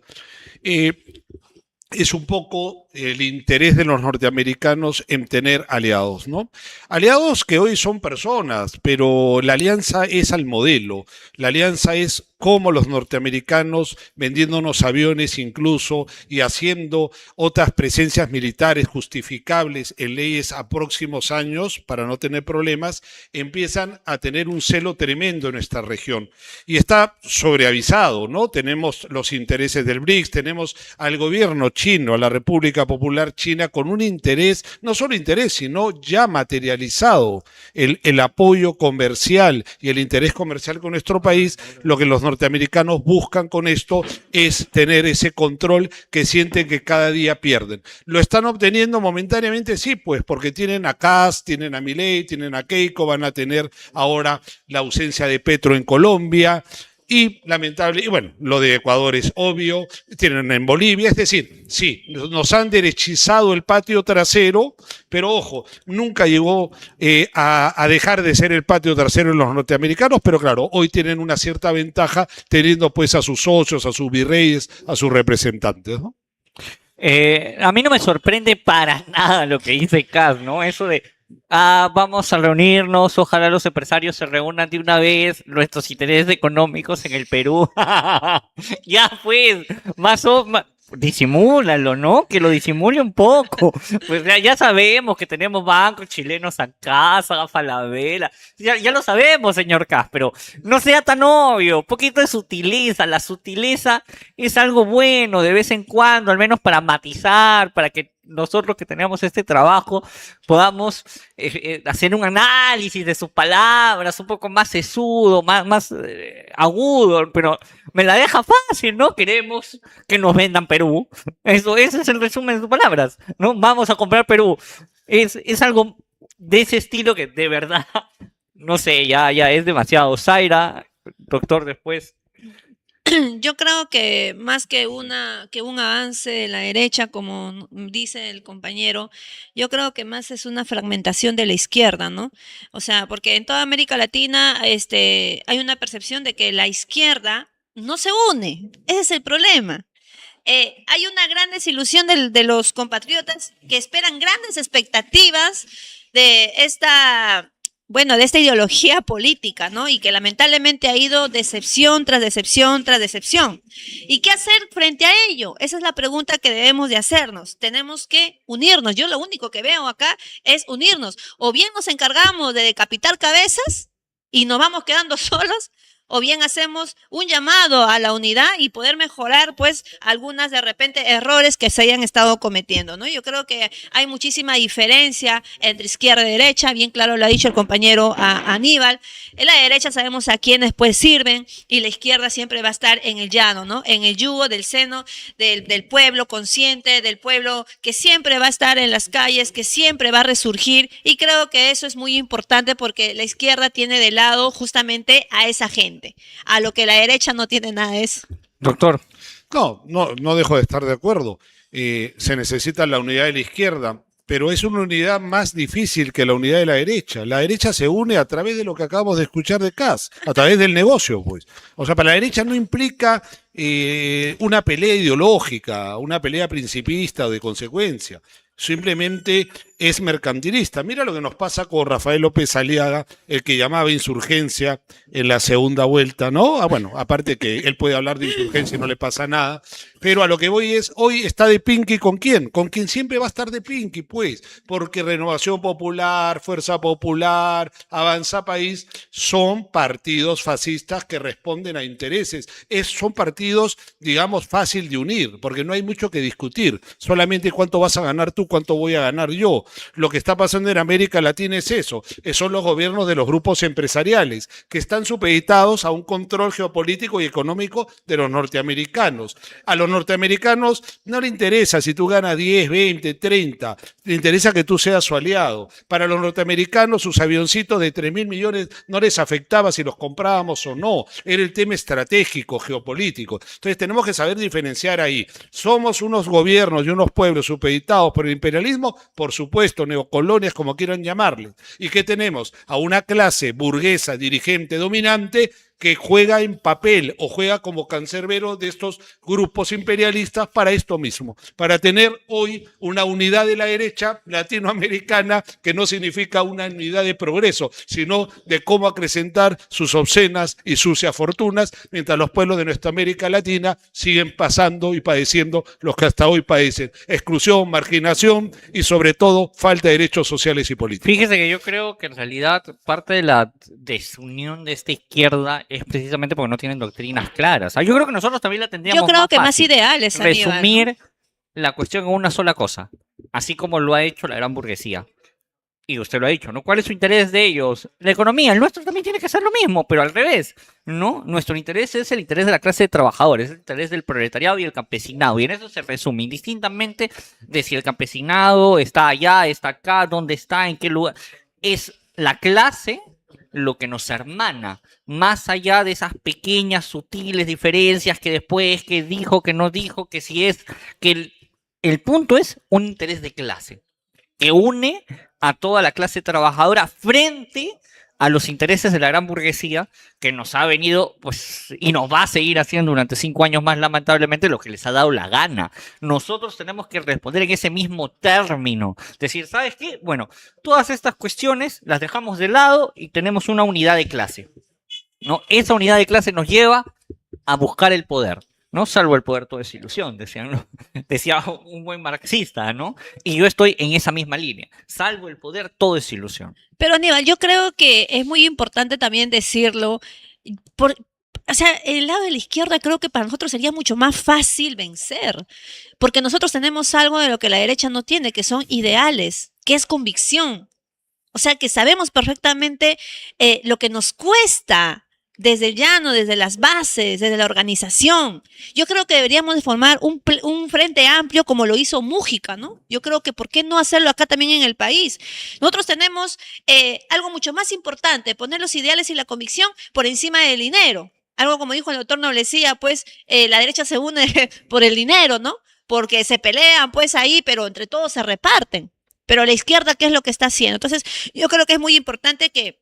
es un poco el interés de los norteamericanos en tener aliados, ¿no? Aliados que hoy son personas, pero la alianza es al modelo, la alianza es como los norteamericanos vendiéndonos aviones incluso y haciendo otras presencias militares justificables en leyes a próximos años para no tener problemas, empiezan a tener un celo tremendo en nuestra región. Y está sobreavisado, ¿no? Tenemos los intereses del BRICS, tenemos al gobierno chino, a la República Popular China, con un interés, no solo interés, sino ya materializado el apoyo comercial y el interés comercial con nuestro país. Lo que los norteamericanos buscan con esto es tener ese control que sienten que cada día pierden. ¿Lo están obteniendo momentáneamente? Sí, pues porque tienen a Kast, tienen a Milei, tienen a Keiko, van a tener ahora la ausencia de Petro en Colombia y bueno, lo de Ecuador es obvio, tienen en Bolivia, es decir, sí, nos han derechizado el patio trasero, pero ojo, nunca llegó a dejar de ser el patio trasero en los norteamericanos, pero claro, hoy tienen una cierta ventaja teniendo pues a sus socios, a sus virreyes, a sus representantes, ¿no? A mí no me sorprende para nada lo que dice Kast, ¿no? Eso de vamos a reunirnos, ojalá los empresarios se reúnan de una vez, nuestros intereses económicos en el Perú. Ya pues, disimúlalo, ¿no? Que lo disimule un poco. Pues ya sabemos que tenemos bancos chilenos acá, Saga Falabella. Ya lo sabemos, señor Kast, pero no sea tan obvio. Un poquito de sutileza. La sutileza es algo bueno de vez en cuando, al menos para matizar, para que nosotros que tenemos este trabajo podamos hacer un análisis de sus palabras un poco más sesudo, más agudo, pero me la deja fácil, ¿no? Queremos que nos vendan Perú. Ese es el resumen de sus palabras, ¿no? Vamos a comprar Perú. Es algo de ese estilo que de verdad, no sé, ya es demasiado. Zaira, doctor, después. Yo creo que más que un avance de la derecha, como dice el compañero, yo creo que más es una fragmentación de la izquierda, ¿no? O sea, porque en toda América Latina hay una percepción de que la izquierda no se une. Ese es el problema. Hay una gran desilusión de los compatriotas que esperan grandes expectativas de esta ideología política, ¿no? Y que lamentablemente ha ido decepción tras decepción tras decepción. ¿Y qué hacer frente a ello? Esa es la pregunta que debemos de hacernos. Tenemos que unirnos. Yo lo único que veo acá es unirnos. O bien nos encargamos de decapitar cabezas y nos vamos quedando solos, o bien hacemos un llamado a la unidad y poder mejorar, pues, algunas de repente errores que se hayan estado cometiendo, ¿no? Yo creo que hay muchísima diferencia entre izquierda y derecha, bien claro lo ha dicho el compañero Aníbal. En la derecha sabemos a quiénes pues sirven y la izquierda siempre va a estar en el llano, ¿no? En el yugo del seno del pueblo consciente, del pueblo que siempre va a estar en las calles, que siempre va a resurgir, y creo que eso es muy importante porque la izquierda tiene de lado justamente a esa gente, a lo que la derecha no tiene nada de eso. Doctor. No dejo de estar de acuerdo. Se necesita la unidad de la izquierda, pero es una unidad más difícil que la unidad de la derecha. La derecha se une a través de lo que acabamos de escuchar de Kast, a través del negocio, pues. O sea, para la derecha no implica una pelea ideológica, una pelea principista o de consecuencia. Simplemente es mercantilista. Mira lo que nos pasa con Rafael López Aliaga, el que llamaba insurgencia en la segunda vuelta, ¿no? Bueno, aparte que él puede hablar de insurgencia y no le pasa nada, pero a lo que voy es, hoy está de pinky ¿con quién? Con quien siempre va a estar de pinky, pues, porque Renovación Popular, Fuerza Popular, Avanza País, son partidos fascistas que responden a intereses. Son partidos, digamos, fácil de unir, porque no hay mucho que discutir, solamente cuánto vas a ganar tú, cuánto voy a ganar yo. Lo que está pasando en América Latina es eso, son los gobiernos de los grupos empresariales, que están supeditados a un control geopolítico y económico de los norteamericanos. A los norteamericanos no le interesa si tú ganas 10, 20, 30, le interesa que tú seas su aliado. Para los norteamericanos, sus avioncitos de 3.000 millones no les afectaba si los comprábamos o no, era el tema estratégico, geopolítico. Entonces tenemos que saber diferenciar ahí. ¿Somos unos gobiernos y unos pueblos supeditados por el imperialismo? Por supuesto, neocolonias, como quieran llamarles. ¿Y qué tenemos? A una clase burguesa, dirigente, dominante, que juega en papel o juega como cancerbero de estos grupos imperialistas para esto mismo, para tener hoy una unidad de la derecha latinoamericana que no significa una unidad de progreso, sino de cómo acrecentar sus obscenas y sucias fortunas, mientras los pueblos de nuestra América Latina siguen pasando y padeciendo los que hasta hoy padecen: exclusión, marginación y sobre todo falta de derechos sociales y políticos. Fíjese que yo creo que en realidad parte de la desunión de esta izquierda es precisamente porque no tienen doctrinas claras. Yo creo que nosotros también la tendríamos Yo creo más que más fácil. ideales, Aníbal, ¿no? Resumir la cuestión en una sola cosa, así como lo ha hecho la gran burguesía. Y usted lo ha dicho, ¿no? ¿Cuál es su interés de ellos? La economía. El nuestro también tiene que ser lo mismo, pero al revés, ¿no? Nuestro interés es el interés de la clase de trabajadores, el interés del proletariado y el campesinado. Y en eso se resume, indistintamente de si el campesinado está allá, está acá, dónde está, en qué lugar. Es la clase lo que nos hermana, más allá de esas pequeñas, sutiles diferencias que después, que dijo, que no dijo, que si es, que el punto es un interés de clase, que une a toda la clase trabajadora frente a los intereses de la gran burguesía, que nos ha venido, pues, y nos va a seguir haciendo durante 5 años más, lamentablemente, lo que les ha dado la gana. Nosotros tenemos que responder en ese mismo término. Decir, ¿sabes qué? Bueno, todas estas cuestiones las dejamos de lado y tenemos una unidad de clase, ¿no? Esa unidad de clase nos lleva a buscar el poder, ¿no? Salvo el poder, todo es ilusión, decían, ¿no? Decía un buen marxista, ¿no? Y yo estoy en esa misma línea. Salvo el poder, todo es ilusión. Pero Aníbal, yo creo que es muy importante también decirlo. O sea, el lado de la izquierda creo que para nosotros sería mucho más fácil vencer, porque nosotros tenemos algo de lo que la derecha no tiene, que son ideales, que es convicción. O sea, que sabemos perfectamente lo que nos cuesta desde el llano, desde las bases, desde la organización. Yo creo que deberíamos de formar un frente amplio como lo hizo Mújica, ¿no? Yo creo que ¿por qué no hacerlo acá también en el país? Nosotros tenemos algo mucho más importante, poner los ideales y la convicción por encima del dinero. Algo como dijo el doctor Noblecía, pues la derecha se une por el dinero, ¿no? Porque se pelean pues ahí, pero entre todos se reparten. Pero la izquierda, ¿qué es lo que está haciendo? Entonces, yo creo que es muy importante que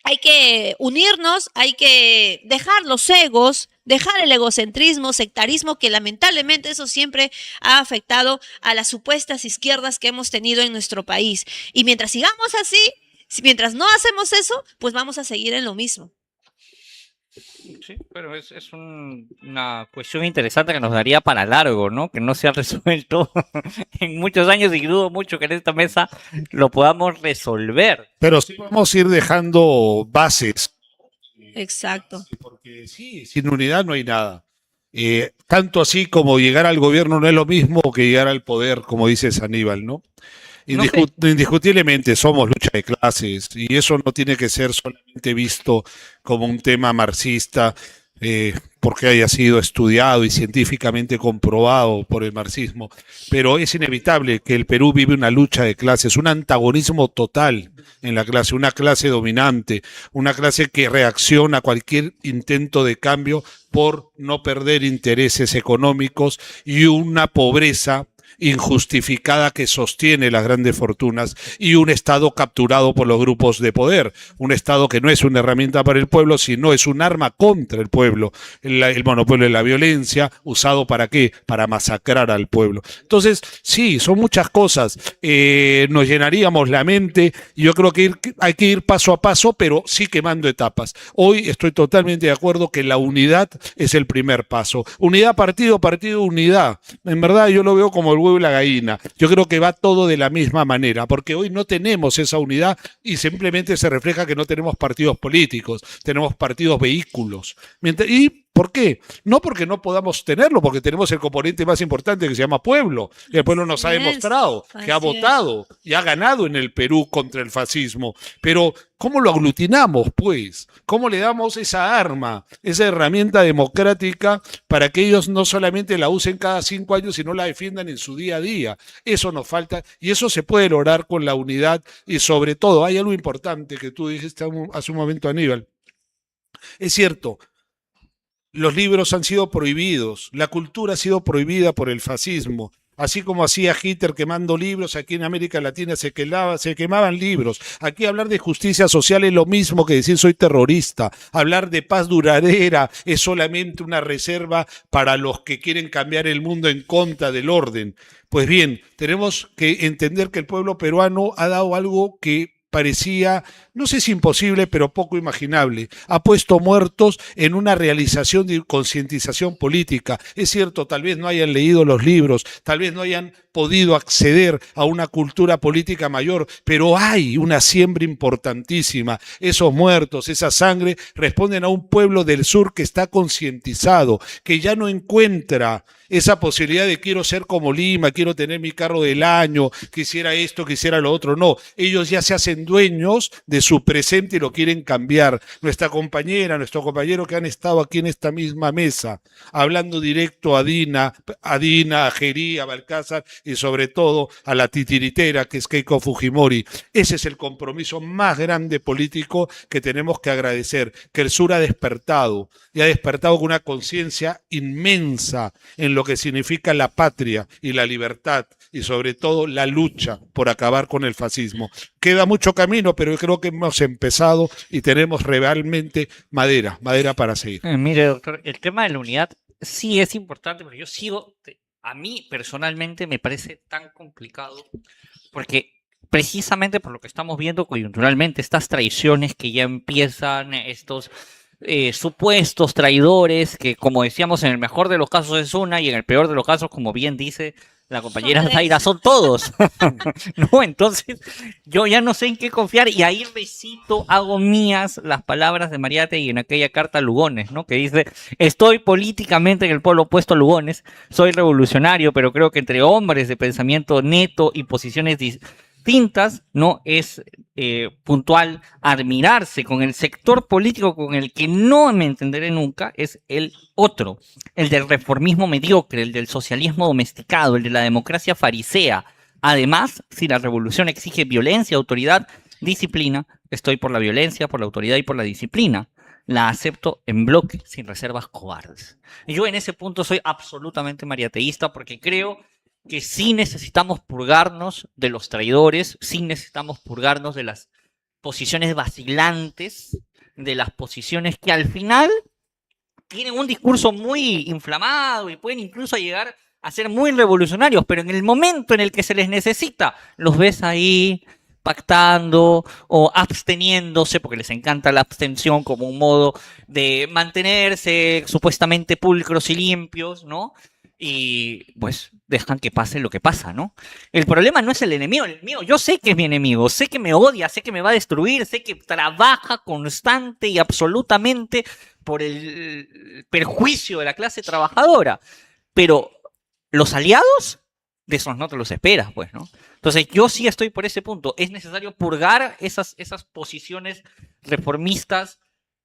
hay que unirnos, hay que dejar los egos, dejar el egocentrismo, sectarismo, que lamentablemente eso siempre ha afectado a las supuestas izquierdas que hemos tenido en nuestro país. Y mientras sigamos así, mientras no hacemos eso, pues vamos a seguir en lo mismo. Sí, pero es una cuestión interesante que nos daría para largo, ¿no? Que no se ha resuelto en muchos años y dudo mucho que en esta mesa lo podamos resolver. Pero sí vamos a ir dejando bases. Exacto. Porque sí, sin unidad no hay nada. Tanto así como llegar al gobierno no es lo mismo que llegar al poder, como dices Aníbal, ¿no? Indiscutiblemente somos lucha de clases y eso no tiene que ser solamente visto como un tema marxista porque haya sido estudiado y científicamente comprobado por el marxismo, pero es inevitable que el Perú vive una lucha de clases, un antagonismo total en la clase, una clase dominante, una clase que reacciona a cualquier intento de cambio por no perder intereses económicos y una pobreza injustificada que sostiene las grandes fortunas y un Estado capturado por los grupos de poder. Un Estado que no es una herramienta para el pueblo, sino es un arma contra el pueblo. El monopolio de la violencia, usado ¿para qué? Para masacrar al pueblo. Entonces, sí, son muchas cosas. Nos llenaríamos la mente y yo creo que hay que ir paso a paso, pero sí quemando etapas. Hoy estoy totalmente de acuerdo que la unidad es el primer paso. Unidad, partido, partido, unidad. En verdad yo lo veo como el huevo y la gallina. Yo creo que va todo de la misma manera, porque hoy no tenemos esa unidad y simplemente se refleja que no tenemos partidos políticos, tenemos partidos vehículos. ¿Y por qué? No porque no podamos tenerlo, porque tenemos el componente más importante que se llama pueblo. Y el pueblo nos ha demostrado que ha votado y ha ganado en el Perú contra el fascismo. Pero ¿cómo lo aglutinamos, pues? ¿Cómo le damos esa arma, esa herramienta democrática para que ellos no solamente la usen cada 5 años, sino la defiendan en su día a día? Eso nos falta y eso se puede lograr con la unidad y sobre todo hay algo importante que tú dijiste hace un momento, Aníbal. Es cierto. Los libros han sido prohibidos, la cultura ha sido prohibida por el fascismo. Así como hacía Hitler quemando libros, aquí en América Latina se quemaban libros. Aquí hablar de justicia social es lo mismo que decir soy terrorista. Hablar de paz duradera es solamente una reserva para los que quieren cambiar el mundo en contra del orden. Pues bien, tenemos que entender que el pueblo peruano ha dado algo que parecía, no sé si imposible, pero poco imaginable. Ha puesto muertos en una realización de concientización política. Es cierto, tal vez no hayan leído los libros, tal vez no hayan podido acceder a una cultura política mayor, pero hay una siembra importantísima. Esos muertos, esa sangre, responden a un pueblo del sur que está concientizado, que ya no encuentra esa posibilidad de quiero ser como Lima, quiero tener mi carro del año, quisiera esto, quisiera lo otro. No, ellos ya se hacen dueños de su presente y lo quieren cambiar. Nuestra compañera, nuestro compañero que han estado aquí en esta misma mesa, hablando directo a Dina, a Gerí, a Balcázar y sobre todo a la titiritera que es Keiko Fujimori. Ese es el compromiso más grande político que tenemos que agradecer, que el sur ha despertado y ha despertado con una conciencia inmensa en lo que significa la patria y la libertad y sobre todo la lucha por acabar con el fascismo. Queda mucho camino, pero yo creo que hemos empezado y tenemos realmente madera para seguir. Mire, doctor, el tema de la unidad sí es importante, pero yo a mí personalmente me parece tan complicado, porque precisamente por lo que estamos viendo coyunturalmente, estas traiciones que ya empiezan, estos supuestos traidores, que como decíamos, en el mejor de los casos es una y en el peor de los casos, como bien dice la compañera Zaira, son todos. No, entonces yo ya no sé en qué confiar y ahí hago mías las palabras de Mariátegui en aquella carta a Lugones, ¿no? Que dice, estoy políticamente en el polo opuesto a Lugones, soy revolucionario, pero creo que entre hombres de pensamiento neto y posiciones distintas, no es puntual admirarse con el sector político con el que no me entenderé nunca, es el otro, el del reformismo mediocre, el del socialismo domesticado, el de la democracia farisea. Además, si la revolución exige violencia, autoridad, disciplina, estoy por la violencia, por la autoridad y por la disciplina. La acepto en bloque, sin reservas cobardes. Y yo en ese punto soy absolutamente mariateísta porque creo que sí necesitamos purgarnos de los traidores, sí necesitamos purgarnos de las posiciones vacilantes, de las posiciones que al final tienen un discurso muy inflamado y pueden incluso llegar a ser muy revolucionarios, pero en el momento en el que se les necesita, los ves ahí pactando o absteniéndose, porque les encanta la abstención como un modo de mantenerse supuestamente pulcros y limpios, ¿no? Y pues dejan que pase lo que pasa, ¿no? El problema no es el enemigo, yo sé que es mi enemigo, sé que me odia, sé que me va a destruir, sé que trabaja constante y absolutamente por el perjuicio de la clase trabajadora, pero los aliados, de esos no te los esperas, pues, ¿no? Entonces yo sí estoy por ese punto, es necesario purgar esas posiciones reformistas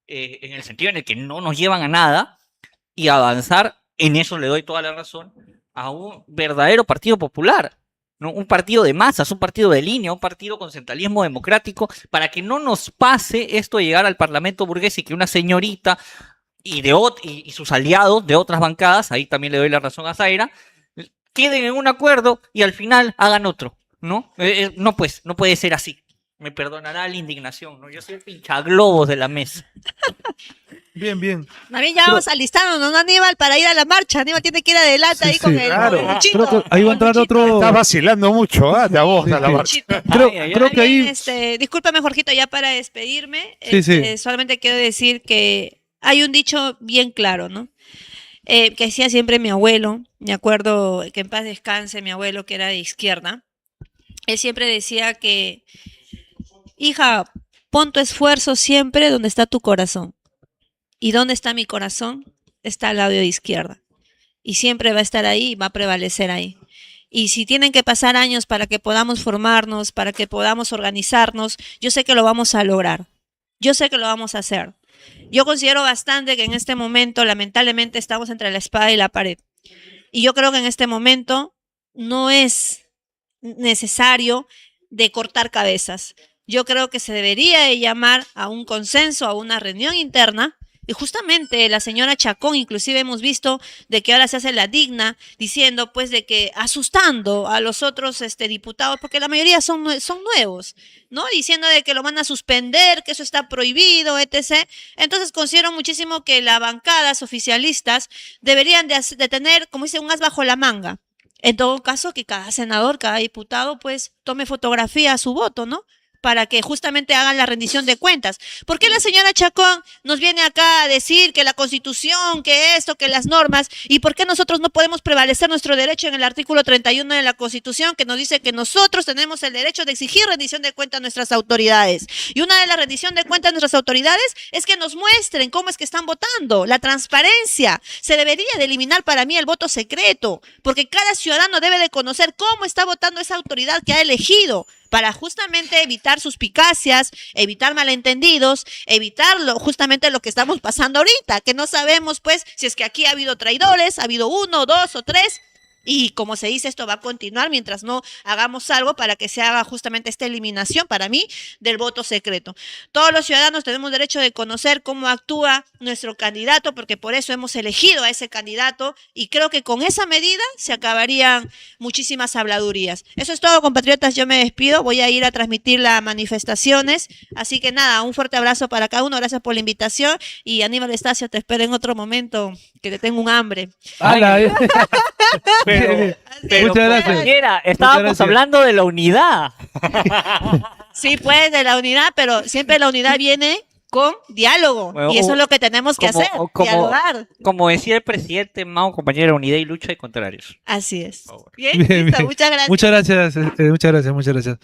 en el sentido en el que no nos llevan a nada y avanzar. En eso le doy toda la razón a un verdadero partido popular, ¿no? Un partido de masas, un partido de línea, un partido con centralismo democrático, para que no nos pase esto de llegar al Parlamento burgués y que una señorita y sus aliados de otras bancadas, ahí también le doy la razón a Zaira, queden en un acuerdo y al final hagan otro, ¿no? No, pues, no puede ser así. Me perdonará la indignación, ¿no? Yo soy el pinchaglobos de la mesa. Bien, bien. Más bien ya vamos alistándonos, ¿no, Aníbal? Para ir a la marcha. Aníbal tiene que ir adelante ahí con el luchito. Creo que ahí va a entrar otro. Estás vacilando mucho, ¿ah? De a vos, a la marcha. Creo que ahí. Discúlpame, Jorgito, ya para despedirme. Sí. Solamente quiero decir que hay un dicho bien claro, ¿no? Que decía siempre mi abuelo. Me acuerdo que en paz descanse mi abuelo, que era de izquierda. Él siempre decía que, hija, pon tu esfuerzo siempre donde está tu corazón. ¿Y dónde está mi corazón? Está al lado de izquierda. Y siempre va a estar ahí y va a prevalecer ahí. Y si tienen que pasar años para que podamos formarnos, para que podamos organizarnos, yo sé que lo vamos a lograr. Yo sé que lo vamos a hacer. Yo considero bastante que en este momento, lamentablemente, estamos entre la espada y la pared. Y yo creo que en este momento no es necesario de cortar cabezas. Yo creo que se debería de llamar a un consenso, a una reunión interna. Y justamente la señora Chacón, inclusive hemos visto de que ahora se hace la digna, diciendo pues de que asustando a los otros diputados, porque la mayoría son nuevos, ¿no? Diciendo de que lo van a suspender, que eso está prohibido, etc. Entonces considero muchísimo que las bancadas oficialistas deberían de tener, como dice, un as bajo la manga. En todo caso, que cada senador, cada diputado, pues tome fotografía a su voto, ¿no? Para que justamente hagan la rendición de cuentas. ¿Por qué la señora Chacón nos viene acá a decir que la Constitución, que esto, que las normas, y por qué nosotros no podemos prevalecer nuestro derecho en el artículo 31 de la Constitución, que nos dice que nosotros tenemos el derecho de exigir rendición de cuentas a nuestras autoridades? Y una de las rendición de cuentas a nuestras autoridades es que nos muestren cómo es que están votando, la transparencia. Se debería de eliminar para mí el voto secreto, porque cada ciudadano debe de conocer cómo está votando esa autoridad que ha elegido, para justamente evitar suspicacias, evitar malentendidos, evitar justamente lo que estamos pasando ahorita, que no sabemos pues si es que aquí ha habido traidores, ha habido 1, 2 o 3, y como se dice, esto va a continuar mientras no hagamos algo para que se haga justamente esta eliminación, para mí, del voto secreto. Todos los ciudadanos tenemos derecho de conocer cómo actúa nuestro candidato, porque por eso hemos elegido a ese candidato, y creo que con esa medida se acabarían muchísimas habladurías. Eso es todo, compatriotas, yo me despido, voy a ir a transmitir las manifestaciones, así que nada, un fuerte abrazo para cada uno, gracias por la invitación, y Aníbal Estacio, te espero en otro momento, que te tengo un hambre. Pero muchas gracias. compañera, estábamos hablando de la unidad. Sí, pues, de la unidad, pero siempre la unidad viene con diálogo. Bueno, y eso es lo que tenemos que hacer, dialogar. Como decía el presidente Mao, compañera, unidad y lucha de contrarios. Así es. Bien, Listo, muchas gracias. Muchas gracias.